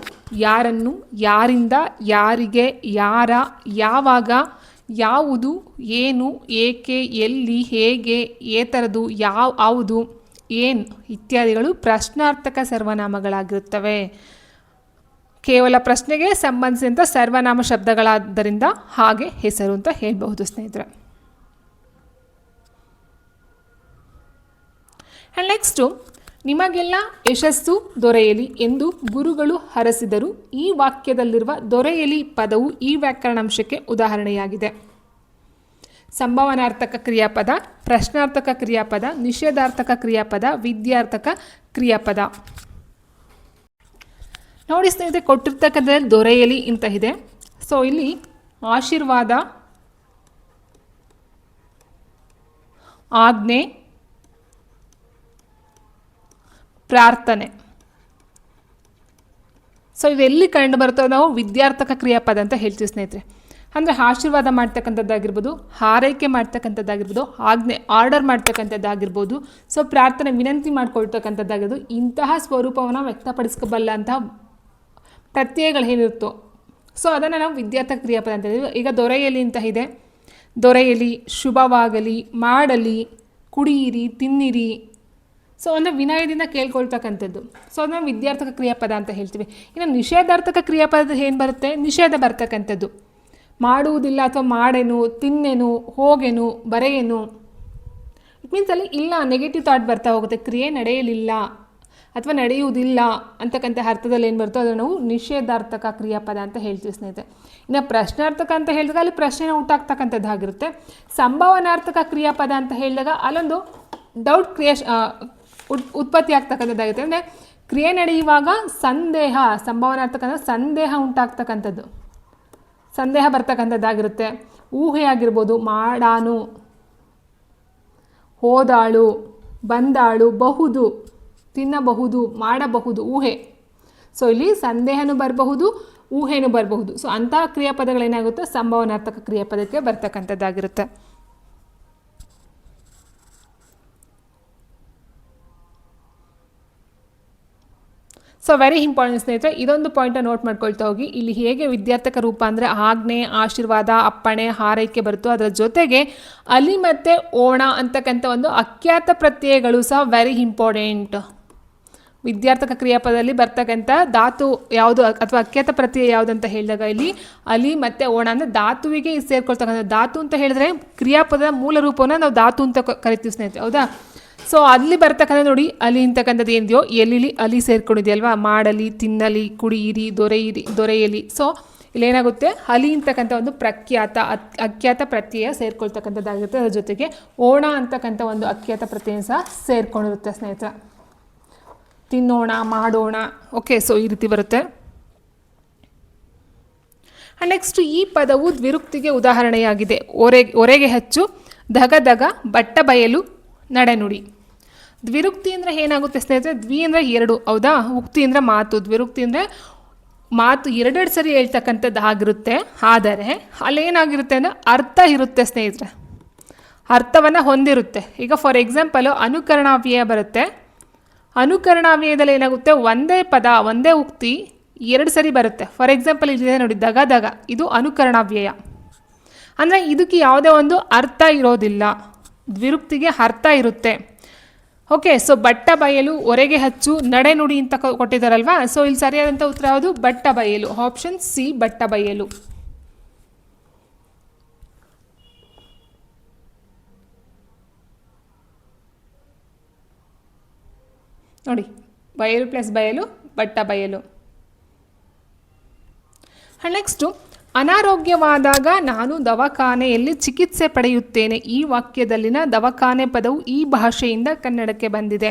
A: ಯಾರನ್ನು, ಯಾರಿಂದ, ಯಾರಿಗೆ, ಯಾರ, ಯಾವಾಗ, ಯಾವುದು, ಏನು, ಏಕೆ, ಎಲ್ಲಿ, ಹೇಗೆ, ಏತರದು, ಯಾವುದು, ಏನು ಇತ್ಯಾದಿಗಳು ಪ್ರಶ್ನಾರ್ಥಕ ಸರ್ವನಾಮಗಳಾಗಿರುತ್ತವೆ. ಕೇವಲ ಪ್ರಶ್ನೆಗೆ ಸಂಬಂಧಿಸಿದಂಥ ಸರ್ವನಾಮ ಶಬ್ದಗಳಾದ್ದರಿಂದ ಹಾಗೆ ಹೆಸರು ಅಂತ ಹೇಳಬಹುದು ಸ್ನೇಹಿತರೆ. ಆ್ಯಂಡ್ ನೆಕ್ಸ್ಟು, ನಿಮಗೆಲ್ಲ ಯಶಸ್ಸು ದೊರೆಯಲಿ ಎಂದು ಗುರುಗಳು ಹರಸಿದರು. ಈ ವಾಕ್ಯದಲ್ಲಿರುವ ದೊರೆಯಲಿ ಪದವು ಈ ವ್ಯಾಕರಣಾಂಶಕ್ಕೆ ಉದಾಹರಣೆಯಾಗಿದೆ. ಸಂಭಾವನಾರ್ಥಕ ಕ್ರಿಯಾಪದ, ಪ್ರಶ್ನಾರ್ಥಕ ಕ್ರಿಯಾಪದ, ನಿಷೇಧಾರ್ಥಕ ಕ್ರಿಯಾಪದ, ವಿದ್ಯಾರ್ಥಕ ಕ್ರಿಯಾಪದ. ನೋಡಿ ಸ್ನೇಹಿತರೆ, ಕೊಟ್ಟಿರ್ತಕ್ಕಂಥದ್ದಲ್ಲಿ ದೊರೆಯಲಿ ಅಂತ ಇದೆ. ಸೊ ಇಲ್ಲಿ ಆಶೀರ್ವಾದ, ಆಜ್ಞೆ, ಪ್ರಾರ್ಥನೆ. ಸೊ ಇವೆಲ್ಲಿ ಕಂಡು ಬರುತ್ತೋ ನಾವು ವಿದ್ಯಾರ್ಥಕ ಕ್ರಿಯಾಪದ ಅಂತ ಹೇಳ್ತೀವಿ ಸ್ನೇಹಿತರೆ. ಅಂದರೆ ಆಶೀರ್ವಾದ ಮಾಡ್ತಕ್ಕಂಥದ್ದಾಗಿರ್ಬೋದು, ಹಾರೈಕೆ ಮಾಡ್ತಕ್ಕಂಥದ್ದಾಗಿರ್ಬೋದು, ಆಜ್ಞೆ ಆರ್ಡರ್ ಮಾಡ್ತಕ್ಕಂಥದ್ದಾಗಿರ್ಬೋದು, ಸೊ ಪ್ರಾರ್ಥನೆ ವಿನಂತಿ ಮಾಡ್ಕೊಳ್ತಕ್ಕಂಥದ್ದಾಗಿರ್ಬೋದು, ಇಂತಹ ಸ್ವರೂಪವನ್ನು ವ್ಯಕ್ತಪಡಿಸ್ಕೋಬಲ್ಲ ಅಂತಹ ಪ್ರತ್ಯಯಗಳು ಏನಿರುತ್ತೋ ಸೊ ಅದನ್ನು ನಾವು ವಿದ್ಯಾರ್ಥಕ ಕ್ರಿಯಾಪದ ಅಂತ ಹೇಳ್ತೀವಿ. ಈಗ ದೊರೆಯಲಿ ಅಂತ ಇದೆ. ದೊರೆಯಲಿ, ಶುಭವಾಗಲಿ, ಮಾಡಲಿ, ಕುಡಿಯಿರಿ, ತಿನ್ನಿರಿ. ಸೊ ಅಂದರೆ ವಿನಯದಿಂದ ಕೇಳ್ಕೊಳ್ತಕ್ಕಂಥದ್ದು. ಸೊ ಅದನ್ನು ವಿದ್ಯಾರ್ಥಕ ಕ್ರಿಯಾಪದ ಅಂತ ಹೇಳ್ತೀವಿ. ಇನ್ನು ನಿಷೇಧಾರ್ಥಕ ಕ್ರಿಯಾಪದ ಏನು ಬರುತ್ತೆ? ನಿಷೇಧ ಬರ್ತಕ್ಕಂಥದ್ದು. ಮಾಡುವುದಿಲ್ಲ ಅಥವಾ ಮಾಡೆನು, ತಿನ್ನೆನು, ಹೋಗೆನು, ಬರೆಯೇನು. ಇಟ್ ಮೀನ್ಸ್ ಅಲ್ಲಿ ಇಲ್ಲ, ನೆಗೆಟಿವ್ ಥಾಟ್ ಬರ್ತಾ ಹೋಗುತ್ತೆ. ಕ್ರಿಯೆ ನಡೆಯಲಿಲ್ಲ ಅಥವಾ ನಡೆಯುವುದಿಲ್ಲ ಅಂತಕ್ಕಂಥ ಅರ್ಥದಲ್ಲಿ ಏನು ಬರುತ್ತೋ ಅದನ್ನು ನಾವು ನಿಷೇಧಾರ್ಥಕ ಕ್ರಿಯಾಪದ ಅಂತ ಹೇಳ್ತೀವಿ ಸ್ನೇಹಿತರೆ. ಇನ್ನು ಪ್ರಶ್ನಾರ್ಥಕ ಅಂತ ಹೇಳಿದಾಗ ಅಲ್ಲಿ ಪ್ರಶ್ನೆನ ಹುಟ್ಟಾಗ್ತಕ್ಕಂಥದ್ದಾಗಿರುತ್ತೆ. ಸಂಭಾವನಾರ್ಥಕ ಕ್ರಿಯಾಪದ ಅಂತ ಹೇಳಿದಾಗ ಅಲ್ಲೊಂದು ಡೌಟ್ ಉತ್ಪತ್ತಿ ಆಗ್ತಕ್ಕಂಥದ್ದಾಗಿರುತ್ತೆ. ಅಂದರೆ ಕ್ರಿಯೆ ನಡೆಯುವಾಗ ಸಂದೇಹ, ಸಂಭಾವನಾರ್ಥಕ ಅಂದರೆ ಸಂದೇಹ ಉಂಟಾಗ್ತಕ್ಕಂಥದ್ದು, ಸಂದೇಹ ಬರ್ತಕ್ಕಂಥದ್ದಾಗಿರುತ್ತೆ. ಊಹೆ ಆಗಿರ್ಬೋದು, ಮಾಡಾನು, ಹೋದಾಳು, ಬಂದಾಳು, ಬಹುದು, ತಿನ್ನಬಹುದು, ಮಾಡಬಹುದು, ಊಹೆ. ಸೊ ಇಲ್ಲಿ ಸಂದೇಹನೂ ಬರಬಹುದು, ಊಹೆನೂ ಬರಬಹುದು. ಸೊ ಅಂತಹ ಕ್ರಿಯಾಪದಗಳೇನಾಗುತ್ತೆ? ಸಂಭಾವನಾರ್ಥಕ ಕ್ರಿಯಾಪದಕ್ಕೆ ಬರ್ತಕ್ಕಂಥದ್ದಾಗಿರುತ್ತೆ. ಸೊ ವೆರಿ ಇಂಪಾರ್ಟೆಂಟ್ ಸ್ನೇಹಿತರೆ, ಇದೊಂದು ಪಾಯಿಂಟ್ ನೋಟ್ ಮಾಡ್ಕೊಳ್ತಾ ಹೋಗಿ. ಇಲ್ಲಿ ಹೇಗೆ ವಿದ್ಯಾರ್ಥಕ ರೂಪ ಅಂದರೆ ಆಜ್ಞೆ, ಆಶೀರ್ವಾದ, ಅಪ್ಪಣೆ, ಹಾರೈಕೆ ಬರುತ್ತೋ ಅದರ ಜೊತೆಗೆ ಅಲಿ ಮತ್ತು ಓಣ ಅಂತಕ್ಕಂಥ ಒಂದು ಅಖ್ಯಾತ ಪ್ರತ್ಯಯಗಳು ಸಹ ವೆರಿ ಇಂಪಾರ್ಟೆಂಟ್. ವಿದ್ಯಾರ್ಥಕ ಕ್ರಿಯಾಪದದಲ್ಲಿ ಬರ್ತಕ್ಕಂಥ ಧಾತು ಯಾವುದು ಅಥವಾ ಅಖ್ಯಾತ ಪ್ರತ್ಯಯ ಯಾವುದು ಅಂತ ಹೇಳಿದಾಗ ಇಲ್ಲಿ ಅಲಿ ಮತ್ತು ಓಣ ಅಂದರೆ ಧಾತುವಿಗೆ ಸೇರ್ಕೊಳ್ತಕ್ಕಂಥ. ಧಾತು ಅಂತ ಹೇಳಿದ್ರೆ ಕ್ರಿಯಾಪದದ ಮೂಲ ರೂಪವನ್ನು ನಾವು ಧಾತು ಅಂತ ಕರಿತೀವಿ ಸ್ನೇಹಿತರೆ, ಹೌದಾ? ಸೊ ಅಲ್ಲಿ ಬರ್ತಕ್ಕಂಥ ನೋಡಿ, ಅಲಿ ಅಂತಕ್ಕಂಥದ್ದು ಏನಿದೆಯೋ ಎಲ್ಲಿ ಅಲ್ಲಿ ಸೇರ್ಕೊಂಡಿದೆಯಲ್ವಾ? ಮಾಡಲಿ, ತಿನ್ನಲಿ, ಕುಡಿಯಿರಿ, ದೊರೆಯಲಿ. ಸೊ ಇಲ್ಲೇನಾಗುತ್ತೆ? ಅಲಿ ಅಂತಕ್ಕಂಥ ಒಂದು ಅಖ್ಯಾತ ಪ್ರತ್ಯಯ ಸೇರ್ಕೊಳ್ತಕ್ಕಂಥದ್ದಾಗಿರುತ್ತೆ. ಅದರ ಜೊತೆಗೆ ಓಣ ಅಂತಕ್ಕಂಥ ಒಂದು ಅಖ್ಯಾತ ಪ್ರತ್ಯಯ ಸಹ ಸೇರ್ಕೊಂಡಿರುತ್ತೆ ಸ್ನೇಹಿತರೆ. ತಿನ್ನೋಣ, ಮಾಡೋಣ. ಓಕೆ, ಸೊ ಈ ರೀತಿ ಬರುತ್ತೆ. ಆ್ಯಂಡ್ ನೆಕ್ಸ್ಟ್ ಈ ಪದವು ದ್ವಿರುಕ್ತಿಗೆ ಉದಾಹರಣೆಯಾಗಿದೆ. ಒರೆಗೆ ಹಚ್ಚು, ದಗ, ಬಟ್ಟ ಬಯಲು, ನಡೆನುಡಿ. ದ್ವಿರುಕ್ತಿ ಅಂದರೆ ಏನಾಗುತ್ತೆ ಸ್ನೇಹಿತರೆ? ದ್ವಿ ಅಂದರೆ ಎರಡು, ಹೌದಾ? ಉಕ್ತಿ ಅಂದರೆ ಮಾತು. ದ್ವಿರುಕ್ತಿ ಅಂದರೆ ಮಾತು ಎರಡೆರಡು ಸರಿ ಹೇಳ್ತಕ್ಕಂಥದ್ದು ಆಗಿರುತ್ತೆ. ಆದರೆ ಅಲ್ಲೇನಾಗಿರುತ್ತೆ ಅಂದರೆ ಅರ್ಥ ಇರುತ್ತೆ ಸ್ನೇಹಿತರೆ, ಅರ್ಥವನ್ನು ಹೊಂದಿರುತ್ತೆ. ಈಗ ಫಾರ್ ಎಕ್ಸಾಂಪಲು ಅನುಕರಣಾವ್ಯಯ ಬರುತ್ತೆ. ಅನುಕರಣಾವ್ಯಯದಲ್ಲಿ ಏನಾಗುತ್ತೆ? ಒಂದೇ ಪದ, ಒಂದೇ ಉಕ್ತಿ ಎರಡು ಸರಿ ಬರುತ್ತೆ. ಫಾರ್ ಎಕ್ಸಾಂಪಲ್ ಇಲ್ಲಿದೆ ನೋಡಿ, ದಗ, ಇದು ಅನುಕರಣಾವ್ಯಯ. ಅಂದರೆ ಇದಕ್ಕೆ ಯಾವುದೇ ಒಂದು ಅರ್ಥ ಇರೋದಿಲ್ಲ, ದ್ವಿರುಕ್ತಿಗೆ ಅರ್ಥ ಇರುತ್ತೆ. ಓಕೆ, ಸೊ ಬಟ್ಟ ಬಯಲು, ಒರೆಗೆ ಹಚ್ಚು, ನಡೆನುಡಿ ಅಂತ ಕೊಟ್ಟಿದ್ದಾರಲ್ವಾ? ಸೊ ಇಲ್ಲಿ ಸರಿಯಾದಂಥ ಉತ್ತರ ಯಾವುದು? ಬಟ್ಟ ಬಯಲು. ಆಪ್ಷನ್ ಸಿ, ಬಟ್ಟ ಬಯಲು. ನೋಡಿ, ಬಯಲು ಪ್ಲಸ್ ಬಯಲು, ಬಟ್ಟ ಬಯಲು. ನೆಕ್ಸ್ಟು, ಅನಾರೋಗ್ಯವಾದಾಗ ನಾನು ದವಾಖಾನೆಯಲ್ಲಿ ಚಿಕಿತ್ಸೆ ಪಡೆಯುತ್ತೇನೆ. ಈ ವಾಕ್ಯದಲ್ಲಿನ ದವಾಖಾನೆ ಪದವು ಈ ಭಾಷೆಯಿಂದ ಕನ್ನಡಕ್ಕೆ ಬಂದಿದೆ.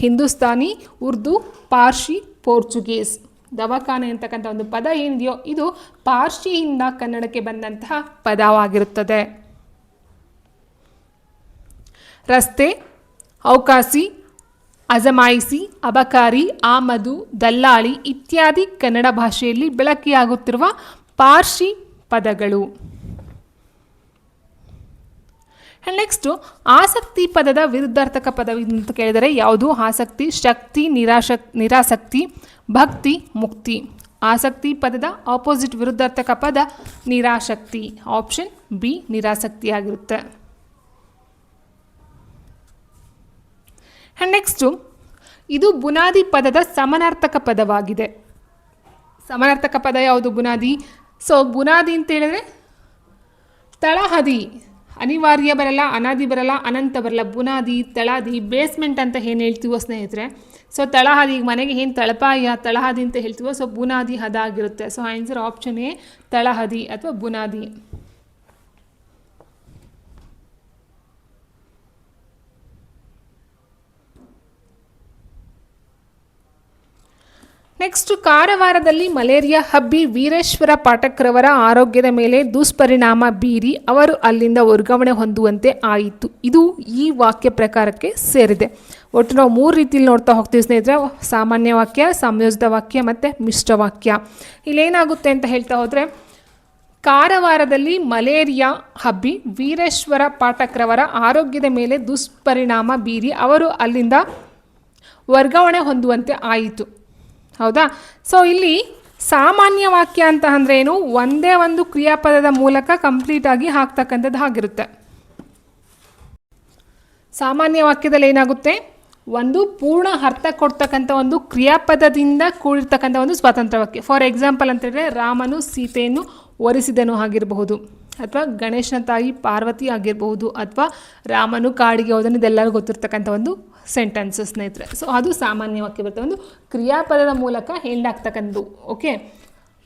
A: ಹಿಂದೂಸ್ತಾನಿ, ಉರ್ದು, ಪಾರ್ಸಿ, ಪೋರ್ಚುಗೀಸ್. ದವಾಖಾನೆ ಅಂತಕ್ಕಂಥ ಒಂದು ಪದ ಏನಿದೆಯೋ ಇದು ಪಾರ್ಸಿಯಿಂದ ಕನ್ನಡಕ್ಕೆ ಬಂದಂತಹ ಪದವಾಗಿರುತ್ತದೆ. ರಸ್ತೆ, ಅವಕಾಶಿ, ಅಜಮಾಯಿಸಿ, ಅಬಕಾರಿ, ಆಮದು, ದಲ್ಲಾಳಿ ಇತ್ಯಾದಿ ಕನ್ನಡ ಭಾಷೆಯಲ್ಲಿ ಬಳಕೆಯಾಗುತ್ತಿರುವ ಪಾರ್ಸಿ ಪದಗಳು. ನೆಕ್ಸ್ಟು, ಆಸಕ್ತಿ ಪದದ ವಿರುದ್ಧಾರ್ಥಕ ಪದ ಅಂತ ಕೇಳಿದರೆ ಯಾವುದು? ಆಸಕ್ತಿ, ಶಕ್ತಿ, ನಿರಾಸಕ್ತಿ, ಭಕ್ತಿ, ಮುಕ್ತಿ. ಆಸಕ್ತಿ ಪದದ ಆಪೋಸಿಟ್ ವಿರುದ್ಧಾರ್ಥಕ ಪದ ನಿರಾಸಕ್ತಿ. ಆಪ್ಷನ್ ಬಿ, ನಿರಾಸಕ್ತಿ ಆಗಿರುತ್ತೆ. ನೆಕ್ಸ್ಟು, ಇದು ಬುನಾದಿ ಪದದ ಸಮಾನಾರ್ಥಕ ಪದವಾಗಿದೆ. ಸಮಾನಾರ್ಥಕ ಪದ ಯಾವುದು? ಬುನಾದಿ. ಸೊ ಬುನಾದಿ ಅಂತ ಹೇಳಿದ್ರೆ ತಳಹದಿ, ಅನಿವಾರ್ಯ ಬರಲ್ಲ, ಅನಾದಿ ಬರಲ್ಲ, ಅನಂತ ಬರಲ್ಲ. ಬುನಾದಿ, ತಳಹದಿ, ಬೇಸ್ಮೆಂಟ್ ಅಂತ ಏನು ಹೇಳ್ತೀವೋ ಸ್ನೇಹಿತರೆ. ಸೊ ತಳಹದಿ, ಮನೆಗೆ ಏನು ತಳಪಾಯ, ತಳಹದಿ ಅಂತ ಹೇಳ್ತೀವೋ, ಸೊ ಬುನಾದಿ ಹದ ಆಗಿರುತ್ತೆ. ಸೊ ಆನ್ಸರ್ ಆಪ್ಷನ್ ಎ, ತಳಹದಿ ಅಥವಾ ಬುನಾದಿ. ನೆಕ್ಸ್ಟ್, ಕಾರವಾರದಲ್ಲಿ ಮಲೇರಿಯಾ ಹಬ್ಬಿ ವೀರೇಶ್ವರ ಪಾಠಕ್ರವರ ಆರೋಗ್ಯದ ಮೇಲೆ ದುಷ್ಪರಿಣಾಮ ಬೀರಿ ಅವರು ಅಲ್ಲಿಂದ ವರ್ಗಾವಣೆ ಹೊಂದುವಂತೆ ಆಯಿತು. ಇದು ಈ ವಾಕ್ಯ ಪ್ರಕಾರಕ್ಕೆ ಸೇರಿದೆ. ಒಟ್ಟು ನಾವು 3 ರೀತಿಯಲ್ಲಿ ನೋಡ್ತಾ ಹೋಗ್ತೀವಿ ಸ್ನೇಹಿತರೆ: ಸಾಮಾನ್ಯ ವಾಕ್ಯ, ಸಂಯೋಜಿತ ವಾಕ್ಯ ಮತ್ತು ಮಿಶ್ರ ವಾಕ್ಯ. ಇಲ್ಲೇನಾಗುತ್ತೆ ಅಂತ ಹೇಳ್ತಾ ಹೋದರೆ, ಕಾರವಾರದಲ್ಲಿ ಮಲೇರಿಯಾ ಹಬ್ಬಿ ವೀರೇಶ್ವರ ಪಾಠಕ್ರವರ ಆರೋಗ್ಯದ ಮೇಲೆ ದುಷ್ಪರಿಣಾಮ ಬೀರಿ ಅವರು ಅಲ್ಲಿಂದ ವರ್ಗಾವಣೆ ಹೊಂದುವಂತೆ ಆಯಿತು. ಹೌದಾ? ಸೊ ಇಲ್ಲಿ ಸಾಮಾನ್ಯ ವಾಕ್ಯ ಅಂತ ಅಂದರೆ ಏನು? ಒಂದೇ ಒಂದು ಕ್ರಿಯಾಪದದ ಮೂಲಕ ಕಂಪ್ಲೀಟಾಗಿ ಹಾಕ್ತಕ್ಕಂಥದ್ದು ಆಗಿರುತ್ತೆ. ಸಾಮಾನ್ಯ ವಾಕ್ಯದಲ್ಲಿ ಏನಾಗುತ್ತೆ? ಒಂದು ಪೂರ್ಣ ಅರ್ಥ ಕೊಡ್ತಕ್ಕಂಥ ಒಂದು ಕ್ರಿಯಾಪದದಿಂದ ಕೂಡಿರ್ತಕ್ಕಂಥ ಒಂದು ಸ್ವತಂತ್ರ ವಾಕ್ಯ. ಫಾರ್ ಎಕ್ಸಾಂಪಲ್ ಅಂತ ಹೇಳಿದ್ರೆ, ರಾಮನು ಸೀತೆಯನ್ನು ಒರೆಸಿದನು ಆಗಿರಬಹುದು, ಅಥವಾ ಗಣೇಶನ ತಾಯಿ ಪಾರ್ವತಿ ಆಗಿರಬಹುದು, ಅಥವಾ ರಾಮನು ಕಾಡಿಗೆ ಹೋದನು, ಇದೆಲ್ಲರಿಗೂ ಗೊತ್ತಿರ್ತಕ್ಕಂಥ ಒಂದು ಸೆಂಟೆನ್ಸಸ್ ಸ್ನೇಹಿತರೆ. ಸೊ ಅದು ಸಾಮಾನ್ಯ ವಾಕ್ಯ ಬರುತ್ತೆ, ಒಂದು ಕ್ರಿಯಾಪದದ ಮೂಲಕ ಹೇಳಾಗ್ತಕ್ಕಂಥದ್ದು. ಓಕೆ.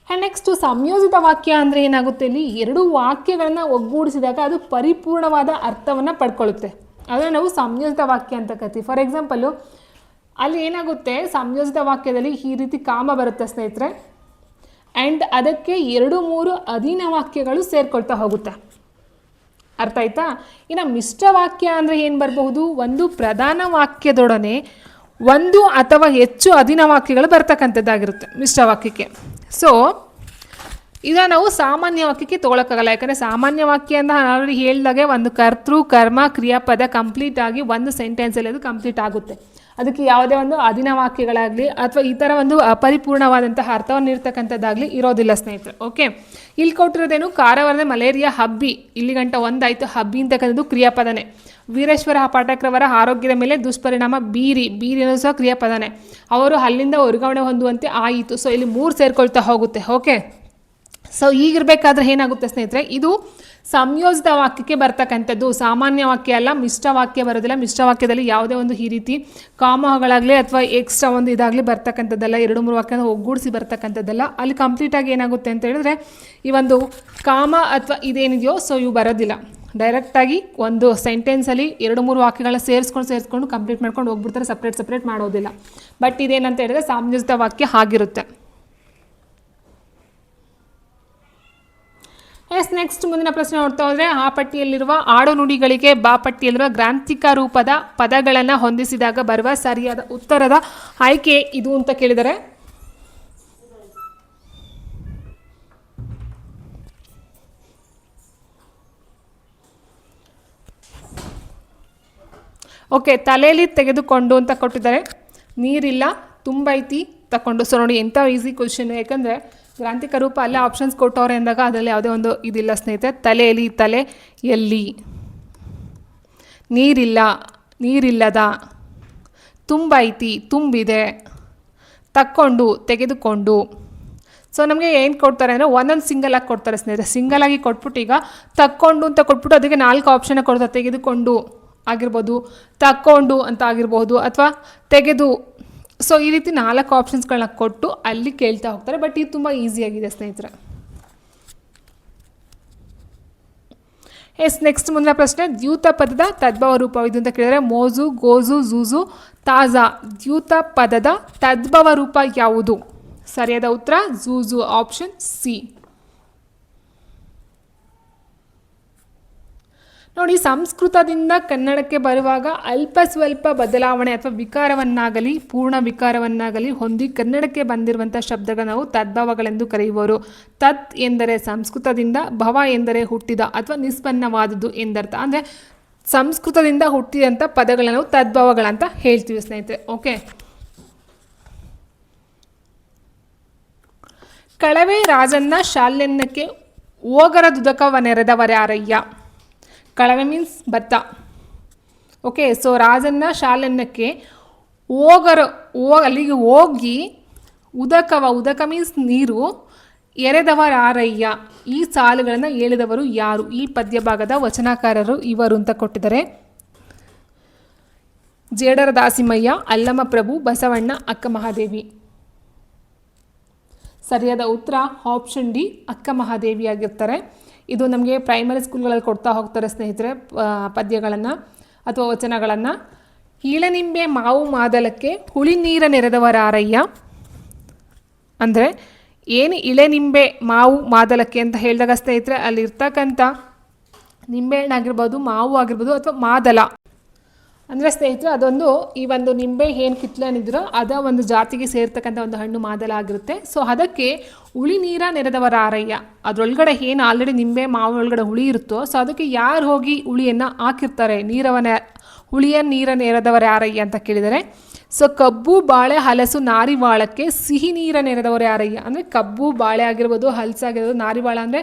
A: ಆ್ಯಂಡ್ ನೆಕ್ಸ್ಟು ಸಂಯೋಜಿತ ವಾಕ್ಯ ಅಂದರೆ ಏನಾಗುತ್ತೆ? ಇಲ್ಲಿ 2 ವಾಕ್ಯಗಳನ್ನು ಒಗ್ಗೂಡಿಸಿದಾಗ ಅದು ಪರಿಪೂರ್ಣವಾದ ಅರ್ಥವನ್ನು ಪಡ್ಕೊಳ್ಳುತ್ತೆ. ಅದನ್ನು ನಾವು ಸಂಯೋಜಿತ ವಾಕ್ಯ ಅಂತ ಕರಿತೀವಿ. ಫಾರ್ ಎಕ್ಸಾಂಪಲು, ಅಲ್ಲಿ ಏನಾಗುತ್ತೆ, ಸಂಯೋಜಿತ ವಾಕ್ಯದಲ್ಲಿ ಈ ರೀತಿ ಕಾಮ ಬರುತ್ತೆ ಸ್ನೇಹಿತರೆ, ಆ್ಯಂಡ್ ಅದಕ್ಕೆ 2-3 ಅಧೀನ ವಾಕ್ಯಗಳು ಸೇರ್ಕೊಳ್ತಾ ಹೋಗುತ್ತೆ. ಅರ್ಥ ಆಯ್ತಾ? ಇನ್ನು ಮಿಶ್ರ ವಾಕ್ಯ ಅಂದರೆ ಏನು ಬರಬಹುದು? ಒಂದು ಪ್ರಧಾನ ವಾಕ್ಯದೊಡನೆ 1 ಅಥವಾ ಹೆಚ್ಚು ಅಧೀನ ವಾಕ್ಯಗಳು ಬರ್ತಕ್ಕಂಥದ್ದಾಗಿರುತ್ತೆ ಮಿಶ್ರ ವಾಕ್ಯಕ್ಕೆ. ಸೊ ಇದನ್ನು ನಾವು ಸಾಮಾನ್ಯ ವಾಕ್ಯಕ್ಕೆ ತೊಗೊಳಕ್ಕಾಗಲ್ಲ. ಯಾಕಂದರೆ ಸಾಮಾನ್ಯ ವಾಕ್ಯ ಅಂತ ಆಲ್ರೆಡಿ ಹೇಳಿದಾಗೆ ಒಂದು ಕರ್ತೃ ಕರ್ಮ ಕ್ರಿಯಾಪದ ಕಂಪ್ಲೀಟ್ ಆಗಿ ಒಂದು ಸೆಂಟೆನ್ಸಲ್ಲಿ ಅದು ಕಂಪ್ಲೀಟ್ ಆಗುತ್ತೆ. ಅದಕ್ಕೆ ಯಾವುದೇ ಒಂದು ಅಧೀನ ವಾಕ್ಯಗಳಾಗಲಿ ಅಥವಾ ಈ ಥರ ಒಂದು ಅಪರಿಪೂರ್ಣವಾದಂತಹ ಅರ್ಥವನ್ನು ಇರ್ತಕ್ಕಂಥದ್ದಾಗಲಿ ಇರೋದಿಲ್ಲ ಸ್ನೇಹಿತರೆ. ಓಕೆ. ಇಲ್ಲಿ ಕೊಟ್ಟಿರೋದೇನು? ಕಾರವಾರದ ಮಲೇರಿಯಾ ಹಬ್ಬಿ, ಇಲ್ಲಿ ಗಂಟ ಒಂದಾಯಿತು. ಹಬ್ಬಿ ಅಂತಕ್ಕಂಥದ್ದು ಕ್ರಿಯಾಪದನೇ. ವೀರೇಶ್ವರ ಪಾಠಕ್ರವರ ಆರೋಗ್ಯದ ಮೇಲೆ ದುಷ್ಪರಿಣಾಮ ಬೀರಿ ಅನ್ನೋದು ಸಹ ಕ್ರಿಯಾಪದನೇ. ಅವರು ಅಲ್ಲಿಂದ ವರ್ಗಾವಣೆ ಹೊಂದುವಂತೆ ಆಯಿತು. ಸೊ ಇಲ್ಲಿ 3 ಸೇರ್ಕೊಳ್ತಾ ಹೋಗುತ್ತೆ. ಓಕೆ. ಸೊ ಈಗಿರಬೇಕಾದ್ರೆ ಏನಾಗುತ್ತೆ ಸ್ನೇಹಿತರೆ, ಇದು ಸಂಯೋಜಿತ ವಾಕ್ಯಕ್ಕೆ ಬರ್ತಕ್ಕಂಥದ್ದು, ಸಾಮಾನ್ಯ ವಾಕ್ಯ ಅಲ್ಲ, ಮಿಶ್ರ ವಾಕ್ಯ ಬರೋದಿಲ್ಲ. ಮಿಶ್ರ ವಾಕ್ಯದಲ್ಲಿ ಯಾವುದೇ ಒಂದು ಈ ರೀತಿ ಕಾಮಗಳಾಗಲಿ ಅಥವಾ ಎಕ್ಸ್ಟ್ರಾ ಒಂದು ಇದಾಗಲಿ ಬರ್ತಕ್ಕಂಥದ್ದಲ್ಲ, 2-3 ವಾಕ್ಯನ ಒಗ್ಗೂಡಿಸಿ ಬರ್ತಕ್ಕಂಥದ್ದಲ್ಲ. ಅಲ್ಲಿ ಕಂಪ್ಲೀಟಾಗಿ ಏನಾಗುತ್ತೆ ಅಂತ ಹೇಳಿದ್ರೆ, ಈ ಒಂದು ಕಾಮ ಅಥವಾ ಇದೇನಿದೆಯೋ ಸೊ ಇವು ಬರೋದಿಲ್ಲ. ಡೈರೆಕ್ಟಾಗಿ ಒಂದು ಸೆಂಟೆನ್ಸಲ್ಲಿ 2-3 ವಾಕ್ಯಗಳನ್ನ ಸೇರಿಸ್ಕೊಂಡು ಕಂಪ್ಲೀಟ್ ಮಾಡ್ಕೊಂಡು ಹೋಗ್ಬಿಡ್ತಾರೆ, ಸಪ್ರೇಟ್ ಮಾಡೋದಿಲ್ಲ. ಬಟ್ ಇದೇನಂತ ಹೇಳಿದ್ರೆ ಸಂಯೋಜಿತ ವಾಕ್ಯ ಆಗಿರುತ್ತೆ. ನೆಕ್ಸ್ಟ್ ಮುಂದಿನ ಪ್ರಶ್ನೆ ನೋಡ್ತಾ ಹೋದರೆ, ಆ ಪಟ್ಟಿಯಲ್ಲಿರುವ ಆಡು ನುಡಿಗಳಿಗೆ ಬಾ ಪಟ್ಟಿಯಲ್ಲಿರುವ ಗ್ರಾಂಥಿಕ ರೂಪದ ಪದಗಳನ್ನು ಹೊಂದಿಸಿದಾಗ ಬರುವ ಸರಿಯಾದ ಉತ್ತರದ ಆಯ್ಕೆ ಇದು ಅಂತ ಕೇಳಿದರೆ, ಓಕೆ, ತಲೆಯಲ್ಲಿ ತೆಗೆದುಕೊಂಡು ಅಂತ ಕೊಟ್ಟಿದ್ದಾರೆ. ನೀರಿಲ್ಲ, ತುಂಬೈತಿ, ತಕೊಂಡು. ಸೊ ನೋಡಿ ಎಂಥ ಈಸಿ ಕ್ವಶನ್. ಯಾಕಂದರೆ ಗ್ರಾಂಥಿಕ ರೂಪ ಅಲ್ಲೇ ಆಪ್ಷನ್ಸ್ ಕೊಟ್ಟವ್ರೆ ಅಂದಾಗ ಅದರಲ್ಲಿ ಯಾವುದೇ ಒಂದು ಇದಿಲ್ಲ ಸ್ನೇಹಿತರೆ. ತಲೆಯಲ್ಲಿ, ತಲೆ ಎಲ್ಲಿ, ನೀರಿಲ್ಲ, ನೀರಿಲ್ಲದ, ತುಂಬೈತಿ, ತುಂಬಿದೆ, ತಕ್ಕೊಂಡು, ತೆಗೆದುಕೊಂಡು. ಸೊ ನಮಗೆ ಏನು ಕೊಡ್ತಾರೆ ಅಂದರೆ ಒಂದೊಂದು ಸಿಂಗಲಾಗಿ ಕೊಡ್ತಾರೆ ಸ್ನೇಹಿತರೆ. ಸಿಂಗಲಾಗಿ ಕೊಟ್ಬಿಟ್ಟು ಈಗ ತಕ್ಕೊಂಡು ಅಂತ ಕೊಟ್ಬಿಟ್ಟು ಅದಕ್ಕೆ 4 ಆಪ್ಷನ್ ಕೊಡ್ತಾರೆ. ತೆಗೆದುಕೊಂಡು ಆಗಿರ್ಬೋದು, ತಕ್ಕೊಂಡು ಅಂತ ಆಗಿರ್ಬೋದು, ಅಥವಾ ತೆಗೆದು. ಸೊ ಈ ರೀತಿ 4 ಆಪ್ಷನ್ಸ್ಗಳನ್ನ ಕೊಟ್ಟು ಅಲ್ಲಿ ಕೇಳ್ತಾ ಹೋಗ್ತಾರೆ. ಬಟ್ ಇದು ತುಂಬ ಈಸಿಯಾಗಿದೆ ಸ್ನೇಹಿತರೆ. ನೆಕ್ಸ್ಟ್ ಮುಂದಿನ ಪ್ರಶ್ನೆ, ದ್ಯೂತ ಪದದ ತದ್ಭವ ರೂಪವಿದು ಅಂತ ಕೇಳಿದರೆ, ಮೋಜು, ಗೋಜು, ಜೂಜು, ತಾಜಾ. ದ್ಯೂತ ಪದದ ತದ್ಭವ ರೂಪ ಯಾವುದು? ಸರಿಯಾದ ಉತ್ತರ ಜೂಜು, ಆಪ್ಷನ್ ಸಿ. ನೋಡಿ, ಸಂಸ್ಕೃತದಿಂದ ಕನ್ನಡಕ್ಕೆ ಬರುವಾಗ ಅಲ್ಪ ಸ್ವಲ್ಪ ಬದಲಾವಣೆ ಅಥವಾ ವಿಕಾರವನ್ನಾಗಲಿ ಪೂರ್ಣ ವಿಕಾರವನ್ನಾಗಲಿ ಹೊಂದಿ ಕನ್ನಡಕ್ಕೆ ಬಂದಿರುವಂಥ ಶಬ್ದಗಳು ನಾವು ತದ್ಭವಗಳೆಂದು ಕರೆಯುವರು. ತತ್ ಎಂದರೆ ಸಂಸ್ಕೃತದಿಂದ, ಭವ ಎಂದರೆ ಹುಟ್ಟಿದ ಅಥವಾ ನಿಷ್ಪನ್ನವಾದುದು ಎಂದರ್ಥ. ಅಂದರೆ ಸಂಸ್ಕೃತದಿಂದ ಹುಟ್ಟಿದಂಥ ಪದಗಳನ್ನು ನಾವು ತದ್ಭವಗಳಂತ ಹೇಳ್ತೀವಿ ಸ್ನೇಹಿತರೆ. ಓಕೆ. ಕಳವೆ ರಾಜನ್ನ ಶಾಲ್ಯನ್ನಕ್ಕೆ ಓಗರ ದುದಕವನೆರೆದವರ್ಯಾರಯ್ಯ. ಕಳವೆ ಮೀನ್ಸ್ ಭತ್ತ. ಓಕೆ. ಸೊ ರಾಜನ್ನ ಶಾಲೆನ್ನಕ್ಕೆ ಅಲ್ಲಿಗೆ ಹೋಗಿ ಉದಕ ಮೀನ್ಸ್ ನೀರು, ಎರೆದವರಾರಯ್ಯ, ಈ ಸಾಲುಗಳನ್ನು ಹೇಳಿದವರು ಯಾರು? ಈ ಪದ್ಯ ಭಾಗದ ವಚನಕಾರರು ಇವರು ಅಂತ ಕೊಟ್ಟಿದ್ದಾರೆ. ಜೇಡರ ದಾಸಿಮಯ್ಯ, ಅಲ್ಲಮ ಪ್ರಭು, ಬಸವಣ್ಣ, ಅಕ್ಕ ಮಹಾದೇವಿ. ಸರಿಯಾದ ಉತ್ತರ ಆಪ್ಷನ್ ಡಿ, ಅಕ್ಕ ಮಹಾದೇವಿ ಆಗಿರ್ತಾರೆ. ಇದು ನಮಗೆ ಪ್ರೈಮರಿ ಸ್ಕೂಲ್ಗಳಲ್ಲಿ ಕೊಡ್ತಾ ಹೋಗ್ತಾರೆ ಸ್ನೇಹಿತರೆ ಪದ್ಯಗಳನ್ನು ಅಥವಾ ವಚನಗಳನ್ನು. ಈಳನಿಂಬೆ ಮಾವು ಮಾದಲಕ್ಕೆ ಹುಳಿ ನೀರ ನೆರೆದವರಾರಯ್ಯ. ಅಂದರೆ ಏನು ಇಳೆ ನಿಂಬೆ, ಮಾವು, ಮಾದಲಕ್ಕೆ ಅಂತ ಹೇಳಿದಾಗ ಸ್ನೇಹಿತರೆ ಅಲ್ಲಿರ್ತಕ್ಕಂಥ ನಿಂಬೆಹಣ್ಣು ಆಗಿರ್ಬೋದು, ಮಾವು ಆಗಿರ್ಬೋದು ಅಥವಾ ಮಾದಲ ಅಂದರೆ ಸ್ನೇಹಿತರೆ ಅದೊಂದು ಈ ಒಂದು ನಿಂಬೆ ಏನು ಕಿತ್ಲನಿದ್ರೋ ಅದ ಒಂದು ಜಾತಿಗೆ ಸೇರ್ತಕ್ಕಂಥ ಒಂದು ಹಣ್ಣು ಮಾದಲ ಆಗಿರುತ್ತೆ. ಸೊ ಅದಕ್ಕೆ ಹುಳಿ ನೀರ ನೆರೆದವರ ಆರಯ್ಯ, ಅದರೊಳಗಡೆ ಏನು ಆಲ್ರೆಡಿ ನಿಂಬೆ ಮಾವು ಒಳಗಡೆ ಹುಳಿ ಇರುತ್ತೋ ಸೊ ಅದಕ್ಕೆ ಯಾರು ಹೋಗಿ ಹುಳಿಯನ್ನು ಹಾಕಿರ್ತಾರೆ, ಹುಳಿಯ ನೀರ ನೆರೆದವರ ಆರಯ್ಯ ಅಂತ ಕೇಳಿದರೆ, ಸೊ ಕಬ್ಬು, ಬಾಳೆ, ಹಲಸು, ನಾರಿವಾಳಕ್ಕೆ ಸಿಹಿ ನೀರ ನೆರೆದವರ ಯಾರಯ್ಯ ಅಂದರೆ ಕಬ್ಬು, ಬಾಳೆ ಆಗಿರ್ಬೋದು, ಹಲಸಾಗಿರ್ಬೋದು, ನಾರಿವಾಳ ಅಂದರೆ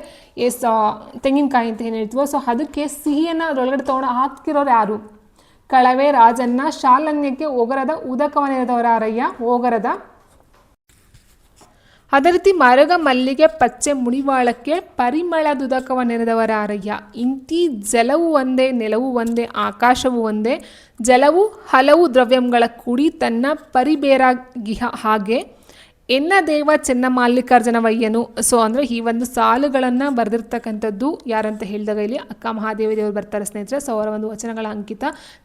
A: ತೆಂಗಿನಕಾಯಿ ಅಂತ ಏನು ಹೇಳ್ತೀವೋ ಸೊ ಅದಕ್ಕೆ ಸಿಹಿಯನ್ನು ಅದರೊಳಗಡೆ ತೊಗೊಂಡು ಹಾಕಿರೋರು ಯಾರು? ಕಳವೆ, ರಾಜನ್ನ, ಶಾಲನ್ಯಕ್ಕೆ ಒಗರದ ಉದಕವ ನೆರೆದವರ ಯಾರಯ್ಯ? ಓಗರದ. ಅದೇ ರೀತಿ ಮರಗ, ಮಲ್ಲಿಗೆ, ಪಚ್ಚೆ, ಮುಡಿವಾಳಕ್ಕೆ ಪರಿಮಳದುದಕವ ನೆರೆದವರ ಆರಯ್ಯ. ಇಂತಿ ಜಲವು ಒಂದೇ, ನೆಲವು ಒಂದೇ, ಆಕಾಶವು ಒಂದೇ, ಜಲವು ಹಲವು ದ್ರವ್ಯಗಳ ಕೂಡಿ ತನ್ನ ಪರಿಬೇರಾಗಿ ಹಾಗೆ ಎನ್ನ ದೇವ ಚೆನ್ನ ಮಲ್ಲಿಕಾರ್ಜುನವಯ್ಯನು. ಸೊ ಅಂದರೆ ಈ ಒಂದು ಸಾಲುಗಳನ್ನು ಬರೆದಿರ್ತಕ್ಕಂಥದ್ದು ಯಾರಂತ ಹೇಳಿದಾಗ ಇಲ್ಲಿ ಅಕ್ಕ ಮಹಾದೇವಿ ದೇವರು ಬರ್ತಾರೆ ಸ್ನೇಹಿತರೆ. ಸೊ ಅವರ ಒಂದು ವಚನಗಳ ಅಂಕಿತ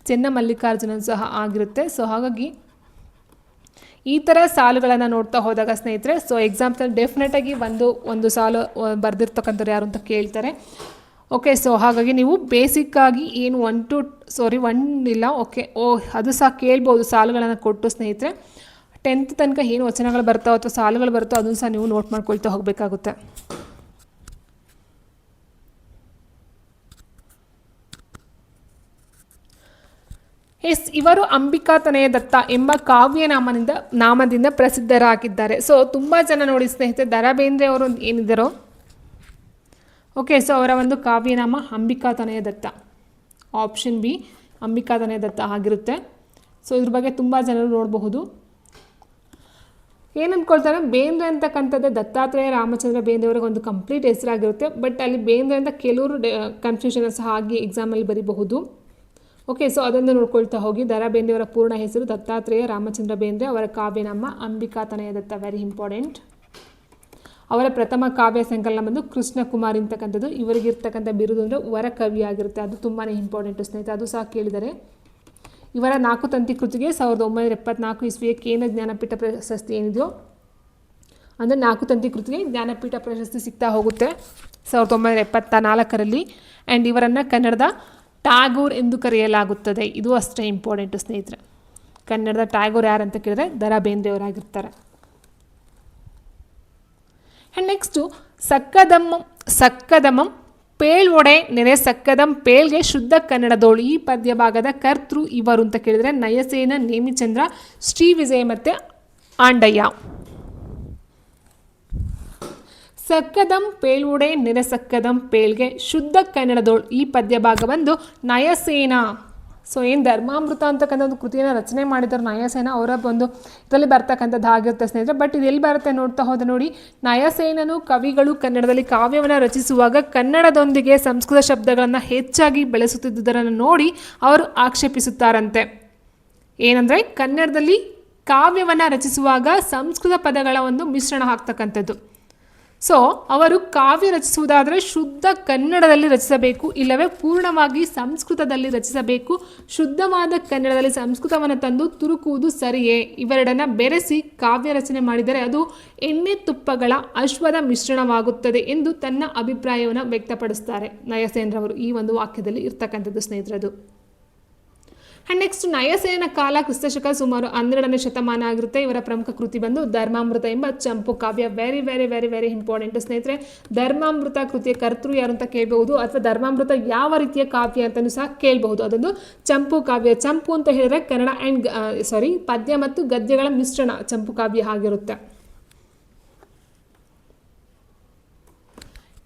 A: ಚೆನ್ನ ಮಲ್ಲಿಕಾರ್ಜುನನ್ ಸಹ ಆಗಿರುತ್ತೆ. ಸೊ ಹಾಗಾಗಿ ಈ ಥರ ಸಾಲುಗಳನ್ನು ನೋಡ್ತಾ ಹೋದಾಗ ಸ್ನೇಹಿತರೆ ಸೊ ಎಕ್ಸಾಂಪಲ್ ಡೆಫಿನೆಟಾಗಿ ಒಂದು ಸಾಲು ಬರೆದಿರ್ತಕ್ಕಂಥವ್ರು ಯಾರು ಅಂತ ಕೇಳ್ತಾರೆ. ಓಕೆ, ಸೊ ಹಾಗಾಗಿ ನೀವು ಬೇಸಿಕ್ಕಾಗಿ ಏನು ಒನ್ ಇಲ್ಲ ಓಕೆ ಅದು ಸಹ ಕೇಳ್ಬೋದು ಸಾಲುಗಳನ್ನು ಕೊಟ್ಟು ಸ್ನೇಹಿತರೆ. 10th ತನಕ ಏನು ವಚನಗಳು ಬರ್ತಾವೆ ಅಥವಾ ಸಾಲುಗಳು ಬರ್ತಾವೆ ಅದನ್ನು ಸಹ ನೀವು ನೋಟ್ ಮಾಡ್ಕೊಳ್ತಾ ಹೋಗಬೇಕಾಗುತ್ತೆ. ಇವರು ಅಂಬಿಕಾತನಯ ದತ್ತ ಎಂಬ ಕಾವ್ಯ ನಾಮದಿಂದ ಪ್ರಸಿದ್ಧರಾಗಿದ್ದಾರೆ. ಸೊ ತುಂಬ ಜನ ನೋಡಿ ಸ್ನೇಹಿತರೆ ದ ರಾ ಬೇಂದ್ರೆ ಅವರು ಏನಿದ್ದಾರೋ ಓಕೆ ಸೊ ಅವರ ಒಂದು ಕಾವ್ಯನಾಮ ಅಂಬಿಕಾತನಯ ದತ್ತ. ಆಪ್ಷನ್ ಬಿ ಅಂಬಿಕಾತನಯ ದತ್ತ ಆಗಿರುತ್ತೆ. ಸೊ ಇದ್ರ ಬಗ್ಗೆ ತುಂಬ ಜನರು ನೋಡಬಹುದು. ಏನು ಅಂದ್ಕೊಳ್ತಾರೆ, ಬೇಂದ್ರೆ ಅಂತಕ್ಕಂಥದ್ದು ದತ್ತಾತ್ರೇಯ ರಾಮಚಂದ್ರ ಬೇಂದ್ರೆ ಅವ್ರಿಗೆ ಒಂದು ಕಂಪ್ಲೀಟ್ ಹೆಸರಾಗಿರುತ್ತೆ. ಬಟ್ ಅಲ್ಲಿ ಬೇಂದ್ರೆ ಅಂತ ಕೆಲವರು ಕನ್ಫ್ಯೂಷನ್ ಸಹ ಆಗಿ ಎಕ್ಸಾಮಲ್ಲಿ ಬರೀಬಹುದು. ಓಕೆ, ಸೊ ಅದನ್ನು ನೋಡ್ಕೊಳ್ತಾ ಹೋಗಿ. ದ ರಾ ಬೇಂದ್ರೆಯವರ ಪೂರ್ಣ ಹೆಸರು ದತ್ತಾತ್ರೇಯ ರಾಮಚಂದ್ರ ಬೇಂದ್ರೆ, ಅವರ ಕಾವ್ಯನಾಮ ಅಂಬಿಕಾತನಯ ದತ್ತ, ವೆರಿ ಇಂಪಾರ್ಟೆಂಟ್. ಅವರ ಪ್ರಥಮ ಕಾವ್ಯ ಸಂಕಲನ ಬಂದು ಕೃಷ್ಣ ಕುಮಾರ್ ಅಂತಕ್ಕಂಥದ್ದು. ಇವರಿಗಿರ್ತಕ್ಕಂಥ ಬಿರುದು ಅಂದರೆ ವರ ಕವಿ ಆಗಿರುತ್ತೆ, ಅದು ತುಂಬಾ ಇಂಪಾರ್ಟೆಂಟು ಸ್ನೇಹಿತರೆ, ಅದು ಸಹ ಕೇಳಿದರೆ. ಇವರ 4 ತಂತಿ ಕೃತಿಗೆ 1974 ಇಸ್ವಿಯ ಕೇಂದ್ರ ಜ್ಞಾನಪೀಠ ಪ್ರಶಸ್ತಿ ಏನಿದೆಯೋ ಅಂದರೆ 4 ತಂತಿ ಕೃತಿಗೆ ಜ್ಞಾನಪೀಠ ಪ್ರಶಸ್ತಿ ಸಿಗ್ತಾ ಹೋಗುತ್ತೆ 1974ರಲ್ಲಿ. ಆ್ಯಂಡ್ ಇವರನ್ನು ಕನ್ನಡದ ಟ್ಯಾಗೋರ್ ಎಂದು ಕರೆಯಲಾಗುತ್ತದೆ. ಇದು ಅಷ್ಟೇ ಇಂಪಾರ್ಟೆಂಟು ಸ್ನೇಹಿತರೆ. ಕನ್ನಡದ ಟ್ಯಾಗೋರ್ ಯಾರು ಅಂತ ಕೇಳಿದ್ರೆ ದ ರಾ ಬೇಂದ್ರೆಯವರಾಗಿರ್ತಾರೆ. ಆ್ಯಂಡ್ ನೆಕ್ಸ್ಟು ಸಕ್ಕದಮಂ ಪೇಳ್ವೊಡೆ ನೆರೆ ಸಕ್ಕದಂ ಪೇಳ್ಗೆ ಶುದ್ಧ ಕನ್ನಡದೋಳು. ಈ ಪದ್ಯ ಭಾಗದ ಕರ್ತೃ ಇವರು ಅಂತ ಕೇಳಿದರೆ ನಯಸೇನ, ನೇಮಿಚಂದ್ರ, ಶ್ರೀ ವಿಜಯ ಮತ್ತು ಆಂಡಯ್ಯ. ಸಕ್ಕದಂ ಪೇಳ್ವೊಡೆ ನೆರೆ ಸಕ್ಕದಂ ಪೇಳ್ಗೆ ಶುದ್ಧ ಕನ್ನಡದೋಳು. ಈ ಪದ್ಯ ಭಾಗ ಬಂದು ನಯಸೇನ. ಸೊ ಏನು ಧರ್ಮಾಮೃತ ಅಂತಕ್ಕಂಥ ಒಂದು ಕೃತಿಯನ್ನು ರಚನೆ ಮಾಡಿದ್ದಾರೆ ನಯಸೇನ, ಅವರ ಒಂದು ಇದರಲ್ಲಿ ಬರ್ತಕ್ಕಂಥದ್ದು ಆಗಿರುತ್ತೆ ಸ್ನೇಹಿತರೆ. ಬಟ್ ಇದು ಎಲ್ಲಿ ಬರುತ್ತೆ ನೋಡ್ತಾ ಹೋದ ನೋಡಿ, ನಯಸೇನನು ಕವಿಗಳು ಕನ್ನಡದಲ್ಲಿ ಕಾವ್ಯವನ್ನು ರಚಿಸುವಾಗ ಕನ್ನಡದೊಂದಿಗೆ ಸಂಸ್ಕೃತ ಶಬ್ದಗಳನ್ನು ಹೆಚ್ಚಾಗಿ ಬೆಳೆಸುತ್ತಿದ್ದುದನ್ನು ನೋಡಿ ಅವರು ಆಕ್ಷೇಪಿಸುತ್ತಾರಂತೆ. ಏನಂದರೆ ಕನ್ನಡದಲ್ಲಿ ಕಾವ್ಯವನ್ನು ರಚಿಸುವಾಗ ಸಂಸ್ಕೃತ ಪದಗಳ ಒಂದು ಮಿಶ್ರಣ ಆಗ್ತಕ್ಕಂಥದ್ದು. ಸೊ ಅವರು ಕಾವ್ಯ ರಚಿಸುವುದಾದರೆ ಶುದ್ಧ ಕನ್ನಡದಲ್ಲಿ ರಚಿಸಬೇಕು, ಇಲ್ಲವೇ ಪೂರ್ಣವಾಗಿ ಸಂಸ್ಕೃತದಲ್ಲಿ ರಚಿಸಬೇಕು. ಶುದ್ಧವಾದ ಕನ್ನಡದಲ್ಲಿ ಸಂಸ್ಕೃತವನ್ನು ತಂದು ತುರುಕುವುದು ಸರಿಯೇ? ಇವೆರಡನ್ನು ಬೆರೆಸಿ ಕಾವ್ಯ ರಚನೆ ಮಾಡಿದರೆ ಅದು ಎಣ್ಣೆ ತುಪ್ಪಗಳ ಅಶ್ವದ ಮಿಶ್ರಣವಾಗುತ್ತದೆ ಎಂದು ತನ್ನ ಅಭಿಪ್ರಾಯವನ್ನು ವ್ಯಕ್ತಪಡಿಸ್ತಾರೆ ನಯಸೇನರವರು. ಈ ಒಂದು ವಾಕ್ಯದಲ್ಲಿ ಇರ್ತಕ್ಕಂಥದ್ದು ಸ್ನೇಹಿತರದು. ಆ್ಯಂಡ್ ನೆಕ್ಸ್ಟ್ ನಯಸೇನ ಕಾಲ ಕ್ರಿಸ್ತಶಕ ಸುಮಾರು 12ನೇ ಶತಮಾನ ಆಗಿರುತ್ತೆ. ಇವರ ಪ್ರಮುಖ ಕೃತಿ ಬಂದು ಧರ್ಮಾಮೃತ ಎಂಬ ಚಂಪು ಕಾವ್ಯ. Very very very very important ಸ್ನೇಹಿತರೆ. ಧರ್ಮಾಮೃತ ಕೃತಿಯ ಕರ್ತೃ ಯಾರು ಅಂತ ಕೇಳಬಹುದು, ಅಥವಾ ಧರ್ಮಾಮೃತ ಯಾವ ರೀತಿಯ ಕಾವ್ಯ ಅಂತಲೂ ಸಹ ಕೇಳಬಹುದು. ಅದೊಂದು ಚಂಪು ಕಾವ್ಯ. ಚಂಪು ಅಂತ ಹೇಳಿದ್ರೆ ಕನ್ನಡ ಪದ್ಯ ಮತ್ತು ಗದ್ಯಗಳ ಮಿಶ್ರಣ ಚಂಪು ಕಾವ್ಯ ಆಗಿರುತ್ತೆ.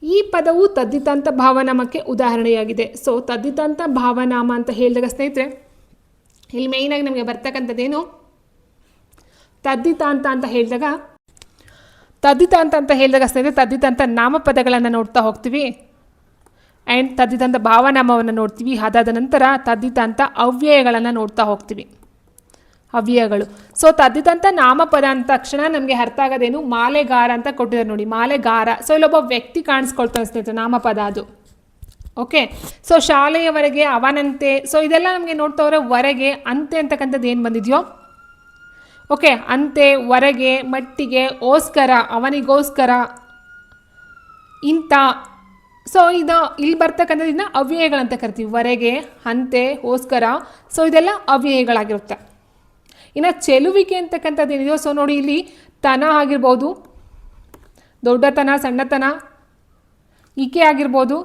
A: ಈ ಪದವು ತದ್ದಿತಾಂತ ಭಾವನಾಮಕ್ಕೆ ಉದಾಹರಣೆಯಾಗಿದೆ. ಸೊ ತದ್ದಿತಾಂತ ಭಾವನಾಮ ಅಂತ ಹೇಳಿದಾಗ ಸ್ನೇಹಿತರೆ ಇಲ್ಲಿ ಮೇಯ್ನಾಗಿ ನಮಗೆ ಬರ್ತಕ್ಕಂಥದ್ದೇನು ತದ್ದಿತಾಂತ ಅಂತ ಹೇಳಿದಾಗ ಸ್ನೇಹಿತರೆ ತದ್ದಿತಾಂತ ನಾಮಪದಗಳನ್ನು ನೋಡ್ತಾ ಹೋಗ್ತೀವಿ. ಆ್ಯಂಡ್ ತದ್ದಿತಾಂತ ಭಾವನಾಮವನ್ನು ನೋಡ್ತೀವಿ. ಅದಾದ ನಂತರ ತದ್ದಿತಾಂತ ಅವ್ಯಯಗಳನ್ನು ನೋಡ್ತಾ ಹೋಗ್ತೀವಿ. ಅವ್ಯಯಗಳು. ಸೊ ತದ್ದಿತಾಂತ ನಾಮಪದ ಅಂದ ತಕ್ಷಣ ನಮಗೆ ಅರ್ಥ ಆಗೋದೇನು, ಮಾಲೆಗಾರ ಅಂತ ಕೊಟ್ಟಿದ್ದಾರೆ ನೋಡಿ, ಮಾಲೆಗಾರ. ಸೊ ಇಲ್ಲೊಬ್ಬ ವ್ಯಕ್ತಿ ಕಾಣಿಸ್ಕೊಳ್ತಾನೆ ಸ್ನೇಹಿತರೆ, ನಾಮಪದ ಅದು. ಓಕೆ, ಸೊ ಶಾಲೆಯವರೆಗೆ, ಅವನಂತೆ. ಸೊ ಇದೆಲ್ಲ ನಮಗೆ ನೋಡ್ತಾ ಹೋದ್ರೆ ವರೆಗೆ, ಅಂತೆ ಅಂತಕ್ಕಂಥದ್ದು ಏನು ಬಂದಿದೆಯೋ ಓಕೆ, ಅಂತೆ, ಹೊರಗೆ, ಮಟ್ಟಿಗೆ, ಓಸ್ಕರ, ಅವನಿಗೋಸ್ಕರ, ಇಂಥ. ಸೊ ಇದು ಇಲ್ಲಿ ಬರ್ತಕ್ಕಂಥದ್ದನ್ನ ಅವ್ಯಯಗಳಂತ ಕರಿತೀವಿ. ಹೊರಗೆ, ಅಂತೆ, ಓಸ್ಕರ. ಸೊ ಇದೆಲ್ಲ ಅವ್ಯಯಗಳಾಗಿರುತ್ತೆ. ಇನ್ನು ಚೆಲುವಿಕೆ ಅಂತಕ್ಕಂಥದ್ದು ಏನಿದೆಯೋ, ಸೊ ನೋಡಿ ಇಲ್ಲಿ ತನ ಆಗಿರ್ಬೋದು, ದೊಡ್ಡತನ, ಸಣ್ಣತನ, ಈಕೆ ಆಗಿರ್ಬೋದು,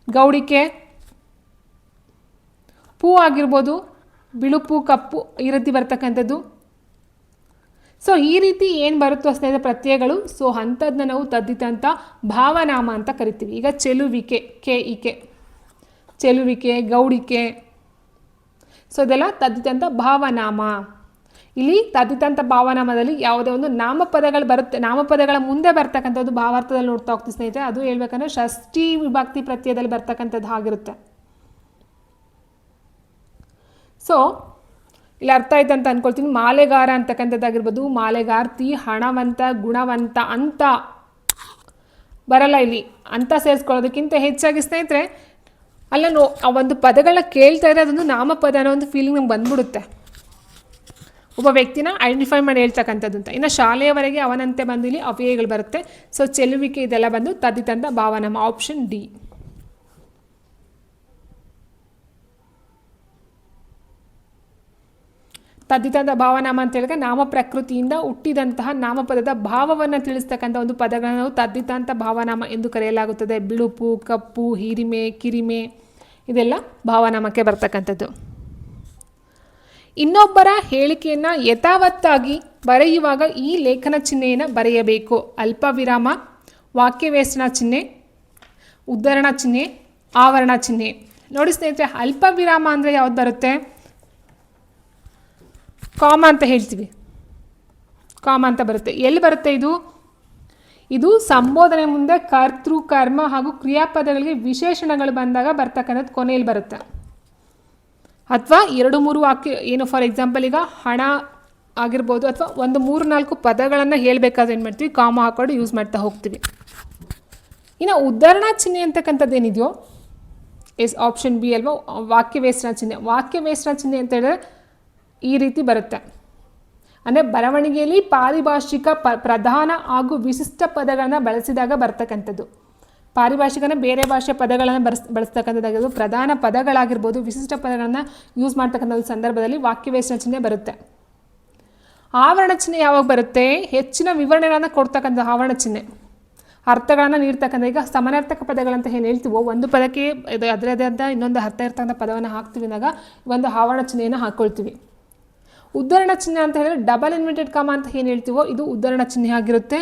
A: ಗೌಡಿಕೆ, ಪೂ ಆಗಿರ್ಬೋದು, ಬಿಳುಪು, ಕಪ್ಪು, ಈ ರೀತಿ ಬರ್ತಕ್ಕಂಥದ್ದು. ಸೊ ಈ ರೀತಿ ಏನು ಬರುತ್ತೋ ಸ್ನೇಹಿತ ಪ್ರತ್ಯಯಗಳು, ಸೊ ಅಂಥದ್ದನ್ನ ನಾವು ತದ್ದಿತಂತ ಭಾವನಾಮ ಅಂತ ಕರಿತೀವಿ. ಈಗ ಚೆಲುವಿಕೆ, ಕೆ ಈಕೆ, ಚೆಲುವಿಕೆ, ಗೌಡಿಕೆ, ಸೊ ಇದೆಲ್ಲ ತದ್ದಿತಂತ ಭಾವನಾಮ. ಇಲ್ಲಿ ತದ್ದಿತಂತ ಭಾವನಾಮದಲ್ಲಿ ಯಾವುದೇ ಒಂದು ನಾಮಪದಗಳು ಬರುತ್ತೆ, ನಾಮಪದಗಳ ಮುಂದೆ ಬರ್ತಕ್ಕಂಥದ್ದು ಭಾವಾರ್ಥದಲ್ಲಿ ನೋಡ್ತಾ ಹೋಗ್ತೀವಿ ಸ್ನೇಹಿತರೆ. ಅದು ಹೇಳ್ಬೇಕಂದ್ರೆ ಷಷ್ಠಿ ವಿಭಕ್ತಿ ಪ್ರತ್ಯಯದಲ್ಲಿ ಬರ್ತಕ್ಕಂಥದ್ದು ಆಗಿರುತ್ತೆ. ಸೊ ಇಲ್ಲಿ ಅರ್ಥ ಆಯ್ತು ಅಂತ ಅಂದ್ಕೊಳ್ತೀನಿ. ಮಾಲೆಗಾರ ಅಂತಕ್ಕಂಥದ್ದಾಗಿರ್ಬೋದು, ಮಾಲೆಗಾರ್ತಿ, ಹಣವಂತ, ಗುಣವಂತ ಅಂತ ಬರಲ್ಲ ಇಲ್ಲಿ. ಅಂತ ಸೇರಿಸ್ಕೊಳ್ಳೋದಕ್ಕಿಂತ ಹೆಚ್ಚಾಗಿ ಸ್ನೇಹಿತರೆ ಅಲ್ಲ ಆ ಒಂದು ಪದಗಳನ್ನ ಕೇಳ್ತಾ ಇದ್ರೆ ಅದೊಂದು ನಾಮಪದ ಅನ್ನೋ ಒಂದು ಫೀಲಿಂಗ್ ನಮ್ಗೆ ಬಂದ್ಬಿಡುತ್ತೆ, ಒಬ್ಬ ವ್ಯಕ್ತಿನ ಐಡೆಂಟಿಫೈ ಮಾಡಿ ಹೇಳ್ತಕ್ಕಂಥದ್ದು ಅಂತ. ಇನ್ನು ಶಾಲೆಯವರೆಗೆ ಅವನಂತೆ ಬಂದು ಇಲ್ಲಿ ಅವ್ಯಯಗಳು ಬರುತ್ತೆ. ಸೊ ಚೆಲುವಿಕೆ ಇದೆಲ್ಲ ಬಂದು ತದ್ದಿತಂತ ಭಾವನಾಮ, ಆಪ್ಷನ್ ಡಿ. ತದ್ದಿತಂತ ಭಾವನಾಮ ಅಂತ ಹೇಳಿದ್ರೆ ನಾಮ ಪ್ರಕೃತಿಯಿಂದ ಹುಟ್ಟಿದಂತಹ ನಾಮಪದದ ಭಾವವನ್ನು ತಿಳಿಸ್ತಕ್ಕಂಥ ಒಂದು ಪದಗಳನ್ನು ನಾವು ತದ್ದಿತಂತ ಭಾವನಾಮ ಎಂದು ಕರೆಯಲಾಗುತ್ತದೆ. ಬಿಳುಪು, ಕಪ್ಪು, ಹಿರಿಮೆ, ಕಿರಿಮೆ ಇದೆಲ್ಲ ಭಾವನಾಮಕ್ಕೆ ಬರ್ತಕ್ಕಂಥದ್ದು. ಇನ್ನೊಬ್ಬರ ಹೇಳಿಕೆಯನ್ನು ಯಥಾವತ್ತಾಗಿ ಬರೆಯುವಾಗ ಈ ಲೇಖನ ಚಿಹ್ನೆಯನ್ನು ಬರೆಯಬೇಕು. ಅಲ್ಪ ವಿರಾಮ, ವಾಕ್ಯವೇಷ್ಟನ ಚಿಹ್ನೆ, ಉದ್ಧರಣ ಚಿಹ್ನೆ, ಆವರಣ ಚಿಹ್ನೆ. ನೋಡಿ ಸ್ನೇಹಿತರೆ, ಅಲ್ಪ ವಿರಾಮ ಅಂದರೆ ಯಾವ್ದು ಬರುತ್ತೆ? ಕಾಮ ಅಂತ ಹೇಳ್ತೀವಿ, ಕಾಮ ಅಂತ ಬರುತ್ತೆ. ಎಲ್ಲಿ ಬರುತ್ತೆ ಇದು? ಇದು ಸಂಬೋಧನೆ ಮುಂದೆ ಕರ್ತೃ, ಕರ್ಮ ಹಾಗೂ ಕ್ರಿಯಾಪದಗಳಿಗೆ ವಿಶೇಷಣಗಳು ಬಂದಾಗ ಬರ್ತಕ್ಕಂಥದ್ದು ಕೊನೆಯಲ್ಲಿ ಬರುತ್ತೆ. ಅಥವಾ 2-3 ವಾಕ್ಯ ಏನು, ಫಾರ್ ಎಕ್ಸಾಂಪಲ್ ಈಗ ಹಣ ಆಗಿರ್ಬೋದು, ಅಥವಾ ಒಂದು 3-4 ಪದಗಳನ್ನು ಹೇಳಬೇಕಾದ್ರೆ ಏನು ಮಾಡ್ತೀವಿ, ಕಾಮ ಹಾಕೊಂಡು ಯೂಸ್ ಮಾಡ್ತಾ ಹೋಗ್ತೀವಿ. ಇನ್ನು ಉದ್ಧರಣ ಚಿಹ್ನೆ ಅಂತಕ್ಕಂಥದ್ದು ಏನಿದೆಯೋ ಎಸ್ ಆಪ್ಷನ್ ಬಿ ಅಲ್ವಾ, ವಾಕ್ಯವೇಷ್ಟನ ಚಿಹ್ನೆ. ವಾಕ್ಯವೇಷ್ಟನ ಚಿಹ್ನೆ ಅಂತ ಹೇಳಿದ್ರೆ ಈ ರೀತಿ ಬರುತ್ತೆ. ಅಂದರೆ ಬರವಣಿಗೆಯಲ್ಲಿ ಪಾರಿಭಾಷಿಕ ಪ್ರಧಾನ ಹಾಗೂ ವಿಶಿಷ್ಟ ಪದಗಳನ್ನು ಬಳಸಿದಾಗ ಬರ್ತಕ್ಕಂಥದ್ದು. ಪಾರಿಭಾಷಿಕನ ಬೇರೆ ಭಾಷೆ ಪದಗಳನ್ನು ಬಳಸ್ತಕ್ಕಂಥದ್ದಾಗಿರ್ಬೋದು, ಪ್ರಧಾನ ಪದಗಳಾಗಿರ್ಬೋದು, ವಿಶಿಷ್ಟ ಪದಗಳನ್ನು ಯೂಸ್ ಮಾಡ್ತಕ್ಕಂಥ ಸಂದರ್ಭದಲ್ಲಿ ವಾಕ್ಯವೇಷ್ಟನ ಚಿಹ್ನೆ ಬರುತ್ತೆ. ಆವರಣ ಚಿಹ್ನೆ ಯಾವಾಗ ಬರುತ್ತೆ? ಹೆಚ್ಚಿನ ವಿವರಣೆಗಳನ್ನು ಕೊಡ್ತಕ್ಕಂಥ ಆವರಣ ಚಿಹ್ನೆ, ಅರ್ಥಗಳನ್ನು ನೀಡ್ತಕ್ಕಂಥ. ಈಗ ಸಮಾನಾರ್ಥಕ ಪದಗಳಂತ ಏನು ಹೇಳ್ತೀವೋ, ಒಂದು ಪದಕ್ಕೆ ಅದರದೇ ಆದ ಇನ್ನೊಂದು ಅರ್ಥ ಇರ್ತಕ್ಕಂಥ ಪದವನ್ನು ಹಾಕ್ತೀವಿ ಅಂದಾಗ ಒಂದು ಆವರಣ ಚಿಹ್ನೆಯನ್ನು ಹಾಕ್ಕೊಳ್ತೀವಿ. ಉದ್ಧರಣ ಚಿಹ್ನೆ ಅಂತ ಹೇಳಿದ್ರೆ ಡಬಲ್ ಇನ್ವರ್ಟೆಡ್ ಕಾಮ ಅಂತ ಏನು ಹೇಳ್ತೀವೋ ಇದು ಉದ್ಧರಣ ಚಿಹ್ನೆ ಆಗಿರುತ್ತೆ.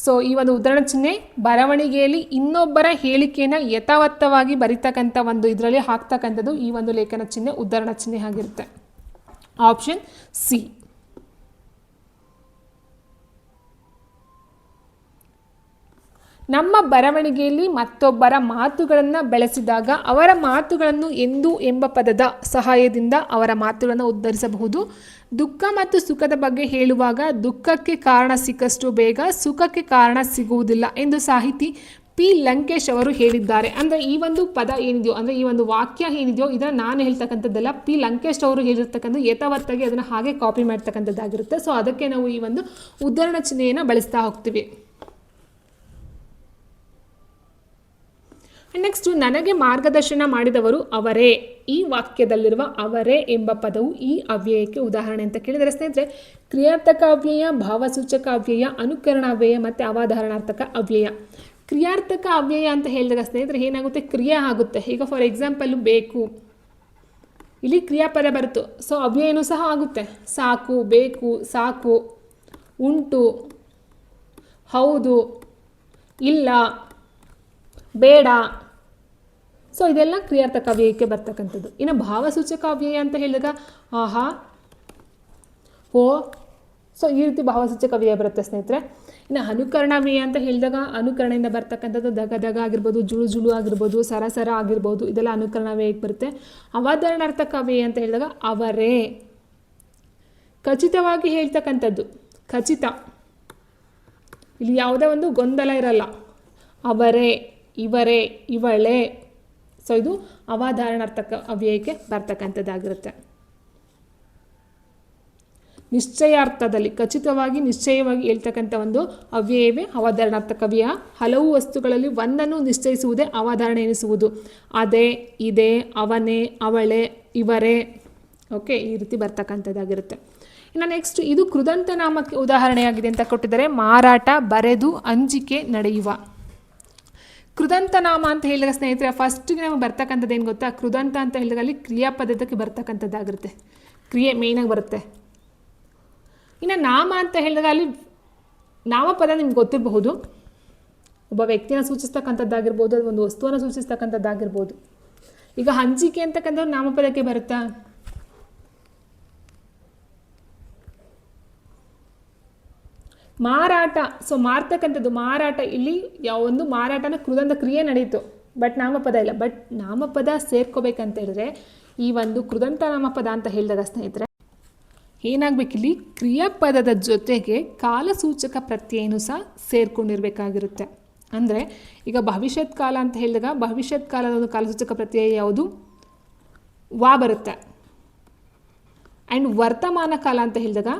A: ಸೊ ಈ ಒಂದು ಉದ್ಧರಣ ಚಿಹ್ನೆ ಬರವಣಿಗೆಯಲ್ಲಿ ಇನ್ನೊಬ್ಬರ ಹೇಳಿಕೆಯನ್ನು ಯಥಾವತ್ತವಾಗಿ ಬರೀತಕ್ಕಂಥ ಒಂದು ಇದರಲ್ಲಿ ಹಾಕ್ತಕ್ಕಂಥದ್ದು ಈ ಒಂದು ಲೇಖನ ಚಿಹ್ನೆ ಉದ್ಧರಣ ಚಿಹ್ನೆ ಆಗಿರುತ್ತೆ. Option C. ನಮ್ಮ ಬರವಣಿಗೆಯಲ್ಲಿ ಮತ್ತೊಬ್ಬರ ಮಾತುಗಳನ್ನು ಬೆಳೆಸಿದಾಗ ಅವರ ಮಾತುಗಳನ್ನು ಎಂದು ಎಂಬ ಪದದ ಸಹಾಯದಿಂದ ಅವರ ಮಾತುಗಳನ್ನು ಉದ್ಧರಿಸಬಹುದು. ದುಃಖ ಮತ್ತು ಸುಖದ ಬಗ್ಗೆ ಹೇಳುವಾಗ ದುಃಖಕ್ಕೆ ಕಾರಣ ಸಿಕ್ಕಷ್ಟು ಬೇಗ ಸುಖಕ್ಕೆ ಕಾರಣ ಸಿಗುವುದಿಲ್ಲ ಎಂದು ಸಾಹಿತಿ ಪಿ ಲಂಕೇಶ್ ಅವರು ಹೇಳಿದ್ದಾರೆ. ಅಂದರೆ ಈ ಒಂದು ಪದ ಏನಿದೆಯೋ, ಅಂದರೆ ಈ ಒಂದು ವಾಕ್ಯ ಏನಿದೆಯೋ ಇದನ್ನು ನಾನು ಹೇಳ್ತಕ್ಕಂಥದ್ದೆಲ್ಲ ಪಿ ಲಂಕೇಶ್ ಅವರು ಹೇಳಿರ್ತಕ್ಕಂಥ ಯಥಾವತ್ತಾಗಿ ಅದನ್ನು ಹಾಗೆ ಕಾಪಿ ಮಾಡ್ತಕ್ಕಂಥದ್ದಾಗಿರುತ್ತೆ. ಸೊ ಅದಕ್ಕೆ ನಾವು ಈ ಒಂದು ಉದ್ಧರಣ ಚಿಹ್ನೆಯನ್ನು ಬಳಸ್ತಾ ಹೋಗ್ತೀವಿ. ನೆಕ್ಸ್ಟು, ನನಗೆ ಮಾರ್ಗದರ್ಶನ ಮಾಡಿದವರು ಅವರೇ. ಈ ವಾಕ್ಯದಲ್ಲಿರುವ ಅವರೇ ಎಂಬ ಪದವು ಈ ಅವ್ಯಯಕ್ಕೆ ಉದಾಹರಣೆ ಅಂತ ಕೇಳಿದರೆ ಸ್ನೇಹಿತರೆ, ಕ್ರಿಯಾರ್ಥಕ ಅವ್ಯಯ, ಭಾವಸೂಚಕ ಅವ್ಯಯ, ಅನುಕರಣ ಅವ್ಯಯ ಮತ್ತು ಅವಾಧಾರಣಾರ್ಥಕ ಅವ್ಯಯ. ಕ್ರಿಯಾರ್ಥಕ ಅವ್ಯಯ ಅಂತ ಹೇಳಿದಾಗ ಸ್ನೇಹಿತರೆ ಏನಾಗುತ್ತೆ, ಕ್ರಿಯೆ ಆಗುತ್ತೆ. ಈಗ ಫಾರ್ ಎಕ್ಸಾಂಪಲ್ಲು ಬೇಕು, ಇಲ್ಲಿ ಕ್ರಿಯಾಪದ ಬರುತ್ತು, ಸೊ ಅವ್ಯಯನೂ ಸಹ ಆಗುತ್ತೆ. ಸಾಕು, ಬೇಕು, ಸಾಕು, ಉಂಟು, ಹೌದು, ಇಲ್ಲ, ಬೇಡ. ಸೊ ಇದೆಲ್ಲ ಕ್ರಿಯಾರ್ಥಕ ಅವ್ಯಯಕ್ಕೆ ಬರ್ತಕ್ಕಂಥದ್ದು. ಇನ್ನು ಭಾವಸೂಚಕ ಅವ್ಯಯ ಅಂತ ಹೇಳಿದಾಗ ಆಹಾ, ಓ, ಸೊ ಈ ರೀತಿ ಭಾವಸೂಚಕ ಅವ್ಯಯ ಬರುತ್ತೆ ಸ್ನೇಹಿತರೆ. ಇನ್ನು ಅನುಕರಣ ಅವ್ಯಯ ಅಂತ ಹೇಳಿದಾಗ ಅನುಕರಣೆಯಿಂದ ಬರ್ತಕ್ಕಂಥದ್ದು ದಗ ದಗ ಆಗಿರ್ಬೋದು, ಜುಳು ಜುಳು ಆಗಿರ್ಬೋದು, ಸರಸರ ಆಗಿರ್ಬೋದು, ಇದೆಲ್ಲ ಅನುಕರಣ ಅವ್ಯಯಕ್ಕೆ ಬರುತ್ತೆ. ಅವಾಧಾರಣಾರ್ಥಕ ಅವ್ಯಯ ಅಂತ ಹೇಳಿದಾಗ ಅವರೇ, ಖಚಿತವಾಗಿ ಹೇಳ್ತಕ್ಕಂಥದ್ದು, ಖಚಿತ, ಇಲ್ಲಿ ಯಾವುದೇ ಒಂದು ಗೊಂದಲ ಇರಲ್ಲ. ಅವರೇ, ಇವರೇ, ಇವಳೇ. ಸೊ ಇದು ಅವಾಧಾರಣಾರ್ಥಕ ಅವ್ಯಯಕ್ಕೆ ಬರ್ತಕ್ಕಂಥದ್ದಾಗಿರುತ್ತೆ. ನಿಶ್ಚಯಾರ್ಥದಲ್ಲಿ ಖಚಿತವಾಗಿ ನಿಶ್ಚಯವಾಗಿ ಹೇಳ್ತಕ್ಕಂಥ ಒಂದು ಅವ್ಯಯವೇ ಅವಧಾರಣಾರ್ಥಕ ಅವ್ಯಯ. ಹಲವು ವಸ್ತುಗಳಲ್ಲಿ ಒಂದನ್ನು ನಿಶ್ಚಯಿಸುವುದೇ ಅವಧಾರಣೆ ಎನಿಸುವುದು. ಅದೇ, ಇದೇ, ಅವನೇ, ಅವಳೇ, ಇವರೇ, ಓಕೆ, ಈ ರೀತಿ ಬರ್ತಕ್ಕಂಥದ್ದಾಗಿರುತ್ತೆ. ಇನ್ನು ನೆಕ್ಸ್ಟ್ ಇದು ಕೃದಂತ ನಾಮಕ್ಕೆ ಉದಾಹರಣೆಯಾಗಿದೆ ಅಂತ ಕೊಟ್ಟಿದ್ದಾರೆ. ಮಾರಾಟ, ಬರೆದು, ಅಂಜಿಕೆ, ನಡೆಯುವ. ಕೃದಂತ ನಾಮ ಅಂತ ಹೇಳಿದಾಗ ಸ್ನೇಹಿತರೆ ಫಸ್ಟಿಗೆ ನಮಗೆ ಬರ್ತಕ್ಕಂಥದ್ದು ಏನು ಗೊತ್ತಾ, ಕೃದಂತ ಅಂತ ಹೇಳಿದಾಗ ಅಲ್ಲಿ ಕ್ರಿಯಾಪದಕ್ಕೆ ಬರ್ತಕ್ಕಂಥದ್ದಾಗಿರುತ್ತೆ, ಕ್ರಿಯೆ ಮೇಯ್ನಾಗಿ ಬರುತ್ತೆ. ಇನ್ನು ನಾಮ ಅಂತ ಹೇಳಿದಾಗ ಅಲ್ಲಿ ನಾಮಪದ ನಿಮ್ಗೆ ಗೊತ್ತಿರಬಹುದು, ಒಬ್ಬ ವ್ಯಕ್ತಿನ ಸೂಚಿಸ್ತಕ್ಕಂಥದ್ದಾಗಿರ್ಬೋದು, ಅದು ಒಂದು ವಸ್ತುವನ್ನು ಸೂಚಿಸ್ತಕ್ಕಂಥದ್ದಾಗಿರ್ಬೋದು. ಈಗ ಹಂಚಿಕೆ ಅಂತಕ್ಕಂಥದ್ದು ನಾಮಪದಕ್ಕೆ ಬರುತ್ತಾ? ಮಾರಾಟ, ಸೊ ಮಾರ್ತಕ್ಕಂಥದ್ದು ಮಾರಾಟ, ಇಲ್ಲಿ ಒಂದು ಮಾರಾಟನ ಕೃದಂತ ಕ್ರಿಯೆ ನಡೀತು, ಬಟ್ ನಾಮಪದ ಇಲ್ಲ. ಬಟ್ ನಾಮಪದ ಸೇರ್ಕೋಬೇಕಂತ ಹೇಳಿದ್ರೆ ಈ ಒಂದು ಕೃದಂತ ನಾಮಪದ ಅಂತ ಹೇಳಿದಾಗ ಸ್ನೇಹಿತರೆ ಏನಾಗಬೇಕಿಲ್ಲಿ, ಕ್ರಿಯಾಪದದ ಜೊತೆಗೆ ಕಾಲಸೂಚಕ ಪ್ರತ್ಯಯನೂ ಸಹ ಸೇರ್ಕೊಂಡಿರಬೇಕಾಗಿರುತ್ತೆ. ಅಂದರೆ ಈಗ ಭವಿಷ್ಯತ್ ಕಾಲ ಅಂತ ಹೇಳಿದಾಗ ಭವಿಷ್ಯತ್ ಕಾಲದ ಒಂದು ಕಾಲಸೂಚಕ ಪ್ರತ್ಯಯ ಯಾವುದು? ವಾ ಬರುತ್ತೆ. ಆ್ಯಂಡ್ ವರ್ತಮಾನ ಕಾಲ ಅಂತ ಹೇಳಿದಾಗ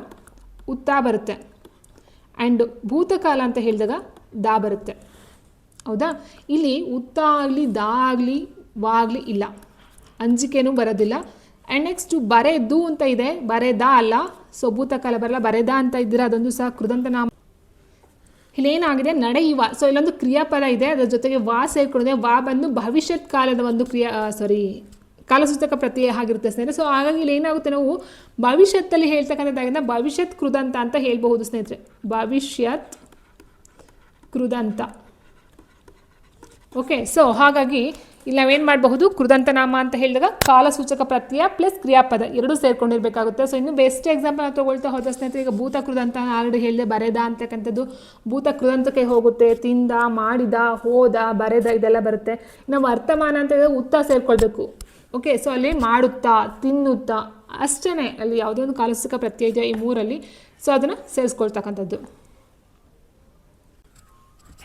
A: ಉತ್ತಾ ಬರುತ್ತೆ. ಆ್ಯಂಡ್ ಭೂತಕಾಲ ಅಂತ ಹೇಳಿದಾಗ ದಾ ಬರುತ್ತೆ. ಹೌದಾ? ಇಲ್ಲಿ ಉತ್ತಾ ಆಗಲಿ, ದಾ ಆಗಲಿ, ವಾ ಆಗಲಿ ಇಲ್ಲ, ಅಂಜಿಕೆನೂ ಬರೋದಿಲ್ಲ. ಆ್ಯಂಡ್ ನೆಕ್ಸ್ಟು ಬರೆದು ಅಂತ ಇದೆ, ಬರೆದ ಅಲ್ಲ, ಸೊ ಭೂತಕಾಲ ಬರಲ್ಲ, ಬರೆದ ಅಂತ ಇದ್ದರೆ ಅದೊಂದು ಸಹ ಕೃದಂತ ನಾಮ. ಇಲ್ಲೇನಾಗಿದೆ, ನಡೆಯುವ, ಸೊ ಇಲ್ಲೊಂದು ಕ್ರಿಯಾಪದ ಇದೆ, ಅದರ ಜೊತೆಗೆ ವಾ ಸೇರ್ಕೊಂಡಿದೆ. ವಾ ಬಂದು ಭವಿಷ್ಯತ್ ಕಾಲದ ಒಂದು ಕಾಲಸೂಚಕ ಪ್ರತ್ಯಯ ಆಗಿರುತ್ತೆ ಸ್ನೇಹಿತರೆ. ಸೊ ಹಾಗಾಗಿ ಇಲ್ಲಿ ಏನಾಗುತ್ತೆ, ನಾವು ಭವಿಷ್ಯತ್ತಲ್ಲಿ ಹೇಳ್ತಕ್ಕಂಥದ್ದಾಗಿಂದ ಭವಿಷ್ಯತ್ ಕೃದಂತ ಅಂತ ಹೇಳ್ಬಹುದು ಸ್ನೇಹಿತರೆ. ಭವಿಷ್ಯತ್ ಕೃದಂತ. ಓಕೆ, ಸೊ ಹಾಗಾಗಿ ಇಲ್ಲಿ ನಾವೇನು ಮಾಡಬಹುದು, ಕೃದಂತ ನಾಮ ಅಂತ ಹೇಳಿದಾಗ ಕಾಲಸೂಚಕ ಪ್ರತ್ಯಯ ಪ್ಲಸ್ ಕ್ರಿಯಾಪದ ಎರಡೂ ಸೇರ್ಕೊಂಡಿರಬೇಕಾಗುತ್ತೆ. ಸೊ ಇನ್ನು ಬೆಸ್ಟ್ ಎಕ್ಸಾಂಪಲ್ ನಾವು ತೊಗೊಳ್ತಾ ಹೋದ ಸ್ನೇಹಿತರೆ, ಈಗ ಭೂತ ಕೃದಂತ ಆಲ್ರೆಡಿ ಹೇಳಿದೆ, ಬರೆದ ಅಂತಕ್ಕಂಥದ್ದು ಭೂತ ಕೃದಂತಕ್ಕೆ ಹೋಗುತ್ತೆ. ತಿಂದ, ಮಾಡಿದ, ಹೋದ, ಬರೆದ ಇದೆಲ್ಲ ಬರುತ್ತೆ. ಇನ್ನು ವರ್ತಮಾನ ಅಂತ ಹೇಳಿದ್ರೆ ಉತ್ತಾ ಸೇರ್ಕೊಳ್ಬೇಕು. ಓಕೆ, ಸೊ ಅಲ್ಲಿ ಮಾಡುತ್ತಾ, ತಿನ್ನುತ್ತಾ ಅಷ್ಟೇ, ಅಲ್ಲಿ ಯಾವುದೇ ಒಂದು ಕಾಲಸೂಚಕ ಪ್ರತ್ಯಯ ಇದೆಯೋ ಈ ಮೂರಲ್ಲಿ, ಸೊ ಅದನ್ನು ಸೇರಿಸ್ಕೊಳ್ತಕ್ಕಂಥದ್ದು.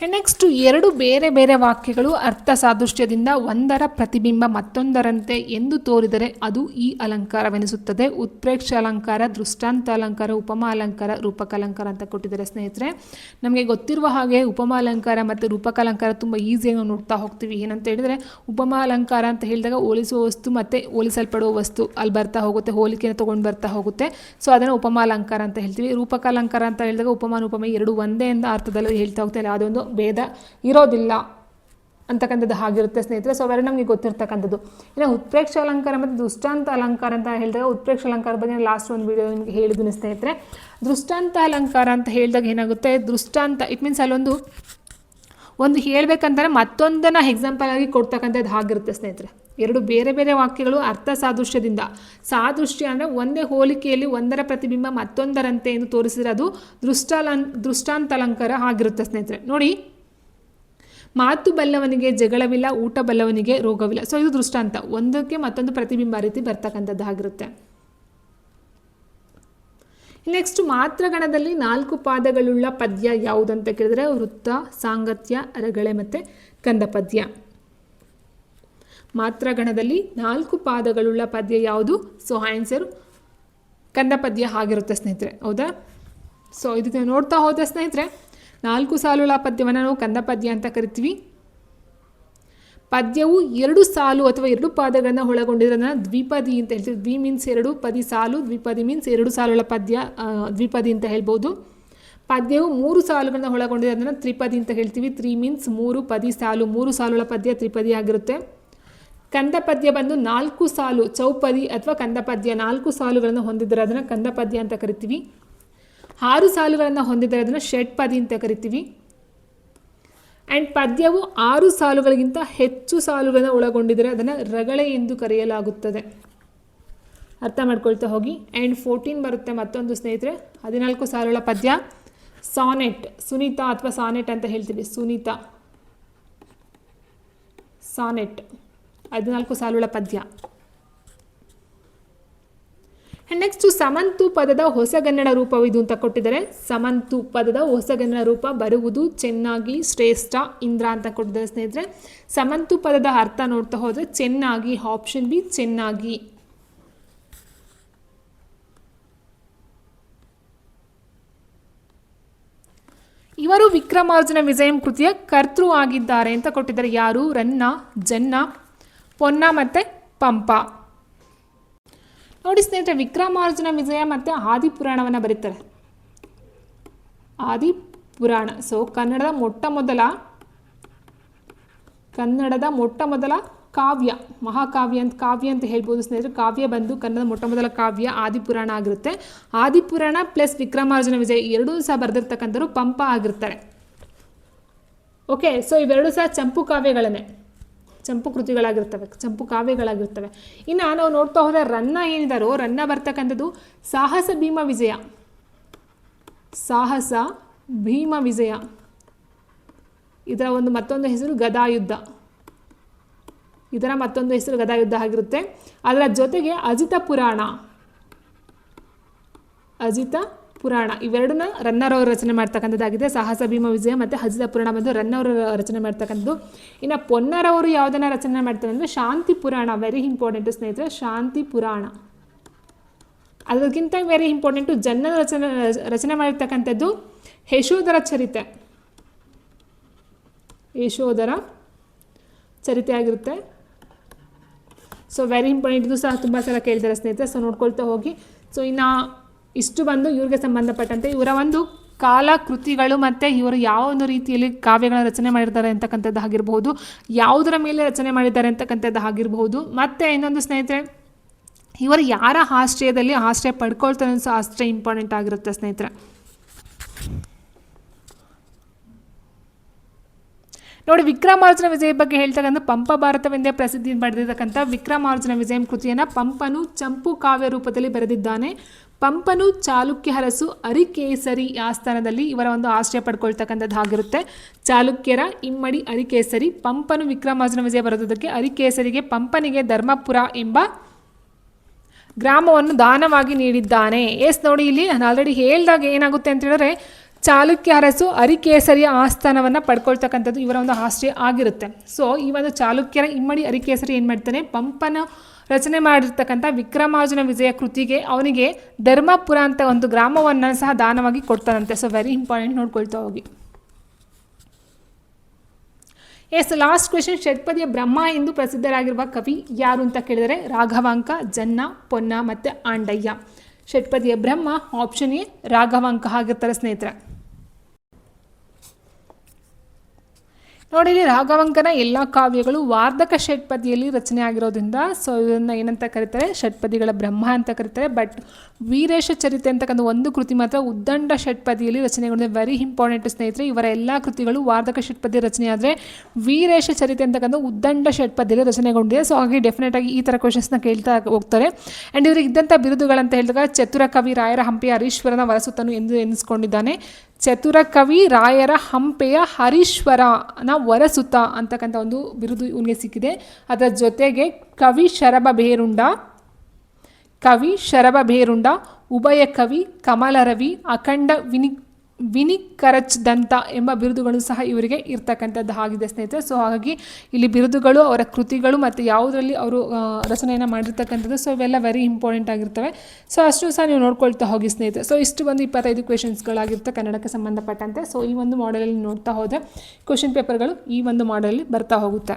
A: ನೆಕ್ಸ್ಟು ಎರಡು ಬೇರೆ ಬೇರೆ ವಾಕ್ಯಗಳು ಅರ್ಥ ಸಾದೃಶ್ಯದಿಂದ ಒಂದರ ಪ್ರತಿಬಿಂಬ ಮತ್ತೊಂದರಂತೆ ಎಂದು ತೋರಿದರೆ ಅದು ಈ ಅಲಂಕಾರವೆನಿಸುತ್ತದೆ. ಉತ್ಪ್ರೇಕ್ಷ ಅಲಂಕಾರ, ದೃಷ್ಟಾಂತ ಅಲಂಕಾರ, ಉಪಮಾ ಅಲಂಕಾರ, ರೂಪಕಾಲಂಕಾರ ಅಂತ ಕೊಟ್ಟಿದ್ದಾರೆ ಸ್ನೇಹಿತರೆ. ನಮಗೆ ಗೊತ್ತಿರುವ ಹಾಗೆ ಉಪಮಾ ಅಲಂಕಾರ ಮತ್ತು ರೂಪಕಾಲಂಕಾರ ತುಂಬ ಈಸಿಯಾಗಿ ನಾವು ನೋಡ್ತಾ ಹೋಗ್ತೀವಿ. ಏನಂತ ಹೇಳಿದರೆ ಉಪಮಾ ಅಲಂಕಾರ ಅಂತ ಹೇಳಿದಾಗ ಹೋಲಿಸುವ ವಸ್ತು ಮತ್ತು ಹೋಲಿಸಲ್ಪಡುವ ವಸ್ತು ಅಲ್ಲಿ ಬರ್ತಾ ಹೋಗುತ್ತೆ, ಹೋಲಿಕೆಯನ್ನು ತೊಗೊಂಡು ಬರ್ತಾ ಹೋಗುತ್ತೆ. ಸೊ ಅದನ್ನು ಉಪಮಾ ಅಲಂಕಾರ ಅಂತ ಹೇಳ್ತೀವಿ. ರೂಪಕಾಲಂಕಾರ ಅಂತ ಹೇಳಿದಾಗ ಉಪಮಾನ ಉಪಮೆ ಎರಡು ಒಂದೇ ಎಂದ ಅರ್ಥದಲ್ಲಿ ಹೇಳ್ತಾ ಹೋಗ್ತಾರೆ, ಯಾವುದೊಂದು ಭೇದ ಇರೋದಿಲ್ಲ ಅಂತಕ್ಕಂಥದ್ದು ಆಗಿರುತ್ತೆ ಸ್ನೇಹಿತರೆ. ಸೊ ಅವೆರಡು ನಮಗೆ ಗೊತ್ತಿರ್ತಕ್ಕಂಥದ್ದು. ಇನ್ನು ಉತ್ಪ್ರೇಕ್ಷ ಅಲಂಕಾರ ಮತ್ತು ದೃಷ್ಟಾಂತ ಅಲಂಕಾರ ಅಂತ ಹೇಳಿದಾಗ ಉತ್ಪ್ರೇಕ್ಷ ಅಲಂಕಾರ ಬಗ್ಗೆ ಲಾಸ್ಟ್ ಒಂದು ವಿಡಿಯೋ ನಿಮಗೆ ಹೇಳಿದ್ದೀನಿ ಸ್ನೇಹಿತರೆ. ದೃಷ್ಟಾಂತ ಅಲಂಕಾರ ಅಂತ ಹೇಳಿದಾಗ ಏನಾಗುತ್ತೆ, ದೃಷ್ಟಾಂತ ಇಟ್ ಮೀನ್ಸ್ ಅಲ್ಲೊಂದು ಹೇಳಬೇಕಂದ್ರೆ ಮತ್ತೊಂದನ್ನು ಎಕ್ಸಾಂಪಲ್ ಆಗಿ ಕೊಡ್ತಕ್ಕಂಥದ್ದು ಆಗಿರುತ್ತೆ ಸ್ನೇಹಿತರೆ. ಎರಡು ಬೇರೆ ಬೇರೆ ವಾಕ್ಯಗಳು ಅರ್ಥ ಸಾದೃಶ್ಯದಿಂದ, ಸಾದೃಶ್ಯ ಅಂದರೆ ಒಂದೇ ಹೋಲಿಕೆಯಲ್ಲಿ ಒಂದರ ಪ್ರತಿಬಿಂಬ ಮತ್ತೊಂದರಂತೆ ಎಂದು ತೋರಿಸಿದರೆ ಅದು ದೃಷ್ಟಾಂತ ಅಲಂಕಾರ ಆಗಿರುತ್ತೆ ಸ್ನೇಹಿತರೆ. ನೋಡಿ, ಮಾತು ಬಲ್ಲವನಿಗೆ ಜಗಳವಿಲ್ಲ, ಊಟ ಬಲ್ಲವನಿಗೆ ರೋಗವಿಲ್ಲ. ಸೊ ಇದು ದೃಷ್ಟಾಂತ, ಒಂದಕ್ಕೆ ಮತ್ತೊಂದು ಪ್ರತಿಬಿಂಬ ರೀತಿ ಬರ್ತಕ್ಕಂಥದ್ದು ಆಗಿರುತ್ತೆ. ನೆಕ್ಸ್ಟ್ ಮಾತ್ರಗಣದಲ್ಲಿ 4 ಪಾದಗಳುಳ್ಳ ಪದ್ಯ ಯಾವುದಂತ ಕೇಳಿದ್ರೆ ವೃತ್ತ, ಸಾಂಗತ್ಯ, ರಗಳೆ ಮತ್ತು ಕಂದಪದ್ಯ. ಮಾತ್ರಗಣದಲ್ಲಿ 4 ಪಾದಗಳುಳ್ಳ ಪದ್ಯ ಯಾವುದು? ಸೊ ಆನ್ಸರ್ ಕಂದಪದ್ಯ ಆಗಿರುತ್ತೆ ಸ್ನೇಹಿತರೆ. ಹೌದಾ? ಸೊ ಇದಕ್ಕೆ ನೋಡ್ತಾ ಹೋದ ಸ್ನೇಹಿತರೆ 4 ಸಾಲುಗಳ ಪದ್ಯವನ್ನು ನಾವು ಕಂದಪದ್ಯ ಅಂತ ಕರಿತೀವಿ. ಪದ್ಯವು 2 ಸಾಲು ಅಥವಾ 2 ಪಾದಗಳನ್ನು ಒಳಗೊಂಡಿರೋದನ್ನು ದ್ವಿಪದಿ ಅಂತ ಹೇಳ್ತೀವಿ. ದ್ವಿ ಮೀನ್ಸ್ 2, ಪದಿ ಸಾಲು, ದ್ವಿಪದಿ ಮೀನ್ಸ್ 2 ಸಾಲುಗಳ ಪದ್ಯ ದ್ವಿಪದಿ ಅಂತ ಹೇಳ್ಬೋದು. ಪದ್ಯವು 3 ಸಾಲುಗಳನ್ನು ಒಳಗೊಂಡಿರೋದನ್ನು ತ್ರಿಪದಿ ಅಂತ ಹೇಳ್ತೀವಿ. 3 ಮೀನ್ಸ್ 3, ಪದಿ ಸಾಲು, 3 ಸಾಲುಗಳ ಪದ್ಯ ತ್ರಿಪದಿ ಆಗಿರುತ್ತೆ. ಕಂದಪದ್ಯ ಬಂದು 4 ಸಾಲು, ಚೌಪದಿ ಅಥವಾ ಕಂದಪದ್ಯ 4 ಸಾಲುಗಳನ್ನು ಹೊಂದಿದ್ದರೆ ಅದನ್ನು ಕಂದಪದ್ಯ ಅಂತ ಕರಿತೀವಿ. 6 ಸಾಲುಗಳನ್ನು ಹೊಂದಿದ್ದರೆ ಅದನ್ನು ಷಟ್ಪದಿ ಅಂತ ಕರಿತೀವಿ. ಆ್ಯಂಡ್ ಪದ್ಯವು 6 ಸಾಲುಗಳಿಗಿಂತ ಹೆಚ್ಚು ಸಾಲುಗಳನ್ನು ಒಳಗೊಂಡಿದ್ದರೆ ಅದನ್ನು ರಗಳೆ ಎಂದು ಕರೆಯಲಾಗುತ್ತದೆ. ಅರ್ಥ ಮಾಡ್ಕೊಳ್ತಾ ಹೋಗಿ. ಆ್ಯಂಡ್ 14 ಬರುತ್ತೆ ಮತ್ತೊಂದು ಸ್ನೇಹಿತರೆ, 14 ಸಾಲುಗಳ ಪದ್ಯ ಸಾನೆಟ್, ಸುನೀತಾ ಅಥವಾ ಸಾನೆಟ್ ಅಂತ ಹೇಳ್ತೀವಿ. ಸುನೀತಾ ಸಾನೆಟ್ 14 ಸಾಲುಗಳ ಪದ್ಯ. ನೆಕ್ಸ್ಟು ಸಮಂತು ಪದದ ಹೊಸಗನ್ನಡ ರೂಪವಿದು ಅಂತ ಕೊಟ್ಟಿದ್ದಾರೆ. ಸಮಂತು ಪದದ ಹೊಸಗನ್ನಡ ರೂಪ ಬರುವುದು ಚೆನ್ನಾಗಿ, ಶ್ರೇಷ್ಠ, ಇಂದ್ರ ಅಂತ ಕೊಟ್ಟಿದ್ದಾರೆ ಸ್ನೇಹಿತರೆ. ಸಮಂತು ಪದದ ಅರ್ಥ ನೋಡ್ತಾ ಹೋದರೆ ಚೆನ್ನಾಗಿ, ಆಪ್ಷನ್ ಬಿ ಚೆನ್ನಾಗಿ. ಇವರು ವಿಕ್ರಮಾರ್ಜುನ ವಿಜಯಂ ಕೃತಿಯ ಕರ್ತೃ ಆಗಿದ್ದಾರೆ ಅಂತ ಕೊಟ್ಟಿದ್ದಾರೆ. ಯಾರು? ರನ್ನ, ಜನ್ನ, ಪೊನ್ನ ಮತ್ತು ಪಂಪ. ನೋಡಿ ಸ್ನೇಹಿತರೆ, ವಿಕ್ರಮಾರ್ಜುನ ವಿಜಯ ಮತ್ತು ಆದಿಪುರಾಣವನ್ನು ಬರೀತಾರೆ. ಆದಿಪುರಾಣ. ಸೊ ಕನ್ನಡದ ಮೊಟ್ಟ ಮೊದಲ ಕಾವ್ಯ, ಮಹಾಕಾವ್ಯ ಅಂತ ಹೇಳ್ಬೋದು ಸ್ನೇಹಿತರೆ. ಕಾವ್ಯ ಬಂದು ಕನ್ನಡದ ಮೊಟ್ಟ ಮೊದಲ ಕಾವ್ಯ ಆದಿಪುರಾಣ ಆಗಿರುತ್ತೆ. ಆದಿಪುರಾಣ ಪ್ಲಸ್ ವಿಕ್ರಮಾರ್ಜುನ ವಿಜಯ ಎರಡೂ ಸಹ ಬರೆದಿರ್ತಕ್ಕಂಥವ್ರು ಪಂಪ ಆಗಿರ್ತಾರೆ. ಓಕೆ, ಸೊ ಇವೆರಡೂ ಸಹ ಚಂಪು ಕಾವ್ಯಗಳಾಗಿರ್ತವೆ. ಇನ್ನು ನಾವು ನೋಡ್ತಾ ಹೋದರೆ ರನ್ನ ಏನಿದಾರೋ, ರನ್ನ ಬರ್ತಕ್ಕಂಥದ್ದು ಸಾಹಸ ಭೀಮ ವಿಜಯ. ಇದರ ಮತ್ತೊಂದು ಹೆಸರು ಗದಾಯುದ್ಧ. ಆಗಿರುತ್ತೆ. ಅದರ ಜೊತೆಗೆ ಅಜಿತ ಪುರಾಣ ಇವೆರಡನ್ನ ರನ್ನರವರು ರಚನೆ ಮಾಡ್ತಕ್ಕಂಥದ್ದಾಗಿದೆ. ಸಾಹಸ ಭೀಮ ವಿಜಯ ಮತ್ತು ಅಜಿತ ಪುರಾಣ ಬಂದು ರನ್ನವರು ರಚನೆ ಮಾಡ್ತಕ್ಕಂಥದ್ದು. ಇನ್ನು ಪೊನ್ನರವರು ಯಾವುದನ್ನು ರಚನೆ ಮಾಡ್ತಾರೆ ಅಂದರೆ ಶಾಂತಿ ಪುರಾಣ. ವೆರಿ ಇಂಪಾರ್ಟೆಂಟು ಸ್ನೇಹಿತರೆ, ಶಾಂತಿ ಪುರಾಣ. ಅದಕ್ಕಿಂತ ವೆರಿ ಇಂಪಾರ್ಟೆಂಟು ಜನ್ನದ ರಚನೆ ಮಾಡಿರ್ತಕ್ಕಂಥದ್ದು ಯಶೋಧರ ಚರಿತೆ ಆಗಿರುತ್ತೆ. ಸೊ ವೆರಿ ಇಂಪಾರ್ಟೆಂಟ್, ಇದು ಸಹ ತುಂಬ ಸಲ ಕೇಳ್ತಾರೆ ಸ್ನೇಹಿತರೆ. ಸೊ ನೋಡ್ಕೊಳ್ತಾ ಹೋಗಿ. ಸೊ ಇನ್ನು ಇಷ್ಟು ಬಂದು ಇವ್ರಿಗೆ ಸಂಬಂಧಪಟ್ಟಂತೆ ಇವರ ಕಾಲಕೃತಿಗಳು ಮತ್ತು ಇವರು ಯಾವ ಒಂದು ರೀತಿಯಲ್ಲಿ ಕಾವ್ಯಗಳನ್ನು ರಚನೆ ಮಾಡಿದ್ದಾರೆ ಅಂತಕ್ಕಂಥದ್ದು ಆಗಿರಬಹುದು, ಯಾವುದರ ಮೇಲೆ ರಚನೆ ಮಾಡಿದ್ದಾರೆ ಅಂತಕ್ಕಂಥದ್ದು ಆಗಿರಬಹುದು. ಮತ್ತು ಇನ್ನೊಂದು ಸ್ನೇಹಿತರೆ, ಇವರು ಯಾರ ಆಶ್ರಯದಲ್ಲಿ ಆಶ್ರಯ ಪಡ್ಕೊಳ್ತಾರೆ ಸಹ ಅಷ್ಟೇ ಇಂಪಾರ್ಟೆಂಟ್ ಆಗಿರುತ್ತೆ ಸ್ನೇಹಿತರೆ. ನೋಡಿ, ವಿಕ್ರಮಾರ್ಜುನ ವಿಜಯ ಬಗ್ಗೆ ಹೇಳ್ತಕ್ಕಂಥ ಪಂಪ ಭಾರತವೆಂದೇ ಪ್ರಸಿದ್ಧಿ ಪಡೆದಿರ್ತಕ್ಕಂಥ ವಿಕ್ರಮಾರ್ಜುನ ವಿಜಯಂ ಕೃತಿಯನ್ನು ಪಂಪನು ಚಂಪು ಕಾವ್ಯ ರೂಪದಲ್ಲಿ ಬರೆದಿದ್ದಾನೆ. ಪಂಪನು ಚಾಲುಕ್ಯ ಅರಸು ಅರಿಕೇಸರಿ ಆಸ್ಥಾನದಲ್ಲಿ ಇವರ ಆಶ್ರಯ ಪಡ್ಕೊಳ್ತಕ್ಕಂಥದ್ದು ಆಗಿರುತ್ತೆ. ಚಾಲುಕ್ಯರ ಇಮ್ಮಡಿ ಅರಿಕೇಸರಿ. ಪಂಪನು ವಿಕ್ರಮಾರ್ಜುನ ವಿಜಯ ಬರೆದದಕ್ಕೆ ಅರಿಕೇಸರಿಗೆ ಪಂಪನಿಗೆ ಧರ್ಮಪುರ ಎಂಬ ಗ್ರಾಮವನ್ನು ದಾನವಾಗಿ ನೀಡಿದ್ದಾನೆ. ನೋಡಿ, ಇಲ್ಲಿ ನಾನು ಆಲ್ರೆಡಿ ಹೇಳಿದಾಗ ಏನಾಗುತ್ತೆ ಅಂತ ಹೇಳಿದ್ರೆ, ಚಾಲುಕ್ಯ ಅರಸು ಅರಿಕೇಸರಿಯ ಆಸ್ಥಾನವನ್ನು ಪಡ್ಕೊಳ್ತಕ್ಕಂಥದ್ದು ಇವರ ಆಶ್ರಯ ಆಗಿರುತ್ತೆ. ಸೊ ಈ ಚಾಲುಕ್ಯರ ಇಮ್ಮಡಿ ಅರಿಕೇಸರಿ ಏನು ಮಾಡ್ತಾನೆ, ಪಂಪನ ರಚನೆ ಮಾಡಿರ್ತಕ್ಕಂಥ ವಿಕ್ರಮಾರ್ಜುನ ವಿಜಯ ಕೃತಿಗೆ ಅವನಿಗೆ ಧರ್ಮಪುರ ಅಂತ ಒಂದು ಗ್ರಾಮವನ್ನು ಸಹ ದಾನವಾಗಿ ಕೊಡ್ತಾನಂತೆ. ಸೊ ವೆರಿ ಇಂಪಾರ್ಟೆಂಟ್, ನೋಡ್ಕೊಳ್ತಾ ಹೋಗಿ. Last question. ಷಟ್ಪದಿಯ ಬ್ರಹ್ಮ ಎಂದು ಪ್ರಸಿದ್ಧರಾಗಿರುವ ಕವಿ ಯಾರು ಅಂತ ಕೇಳಿದರೆ ರಾಘವಾಂಕ, ಜನ್ನ, ಪೊನ್ನ ಮತ್ತು ಆಂಡಯ್ಯ. ಷಟ್ಪದಿಯ ಬ್ರಹ್ಮ ಆಪ್ಷನ್ ಎ ರಾಘವಾಂಕ ಆಗಿರ್ತಾರೆ ಸ್ನೇಹಿತರೆ. ನೋಡಿ, ಇಲ್ಲಿ ರಾಘವಾಂಕನ ಎಲ್ಲ ಕಾವ್ಯಗಳು ವಾರ್ಧಕ ಷಟ್ಪದಿಯಲ್ಲಿ ರಚನೆ ಆಗಿರೋದ್ರಿಂದ ಸೊ ಇದನ್ನು ಏನಂತ ಕರೀತಾರೆ, ಷಟ್ಪದಿಗಳ ಬ್ರಹ್ಮ ಅಂತ ಕರೀತಾರೆ. ಬಟ್ ವೀರೇಶ ಚರಿತೆ ಅಂತಕ್ಕಂಥ ಒಂದು ಕೃತಿ ಮಾತ್ರ ಉದ್ದಂಡ ಷಟ್ಪದಿಯಲ್ಲಿ ರಚನೆಗೊಂಡಿದೆ. ವೆರಿ ಇಂಪಾರ್ಟೆಂಟ್ ಸ್ನೇಹಿತರೆ, ಇವರ ಎಲ್ಲ ಕೃತಿಗಳು ವಾರ್ಧಕ ಷಟ್ಪದಿ ರಚನೆ ಆದರೆ ವೀರೇಶ ಚರಿತೆ ಅಂತಕ್ಕಂಥ ಉದ್ದಂಡ ಷಟ್ಪದಿಯಲ್ಲಿ ರಚನೆಗೊಂಡಿದೆ. ಸೊ ಹಾಗೆ ಡೆಫಿನೆಟ್ ಆಗಿ ಈ ಥರ ಕ್ವೆಶನ್ಸ್ನ ಕೇಳ್ತಾ ಹೋಗ್ತಾರೆ. ಆ್ಯಂಡ್ ಇವರಿಗೆ ಇದ್ದಂಥ ಬಿರುದುಗಳಂತ ಹೇಳಿದಾಗ ಚತುರ ಕವಿ ರಾಯರ ಹಂಪೆಯ ಹರೀಶ್ವರನ ವರಸುತನು ಎಂದು ಎನಿಸ್ಕೊಂಡಿದ್ದಾನೆ. ಚತುರ ಕವಿ ರಾಯರ ಹಂಪೆಯ ಹರೀಶ್ವರನ ವರಸುತ ಅಂತಕ್ಕಂಥ ಒಂದು ಬಿರುದು ಇವನಿಗೆ ಸಿಕ್ಕಿದೆ. ಅದರ ಜೊತೆಗೆ ಕವಿ ಶರಭ ಬೇರುಂಡ, ಉಭಯ ಕವಿ, ಕಮಲರವಿ, ಅಖಂಡ ವಿನಿಕರಚ್ದಂತ ಎಂಬ ಬಿರುದುಗಳು ಸಹ ಇವರಿಗೆ ಇರ್ತಕ್ಕಂಥದ್ದು ಆಗಿದೆ ಸ್ನೇಹಿತರೆ. ಸೊ ಹಾಗಾಗಿ ಇಲ್ಲಿ ಬಿರುದುಗಳು, ಅವರ ಕೃತಿಗಳು ಮತ್ತು ಯಾವುದರಲ್ಲಿ ಅವರು ರಚನೆಯನ್ನು ಮಾಡಿರ್ತಕ್ಕಂಥದ್ದು, ಸೊ ಇವೆಲ್ಲ ವೆರಿ ಇಂಪಾರ್ಟೆಂಟ್ ಆಗಿರ್ತವೆ. ಸೊ ಅಷ್ಟು ಸಹ ನೀವು ನೋಡ್ಕೊಳ್ತಾ ಹೋಗಿ ಸ್ನೇಹಿತರೆ. ಸೊ ಇಷ್ಟು ಬಂದು 25 ಕ್ವೆಶನ್ಸ್ಗಳಾಗಿರುತ್ತೆ ಕನ್ನಡಕ್ಕೆ ಸಂಬಂಧಪಟ್ಟಂತೆ. ಸೊ ಈ ಒಂದು ಮಾಡೆಲಲ್ಲಿ ನೋಡ್ತಾ ಹೋದರೆ ಕ್ವೆಶನ್ ಪೇಪರ್ಗಳು ಈ ಒಂದು ಮಾಡೆಲಲ್ಲಿ ಬರ್ತಾ ಹೋಗುತ್ತೆ.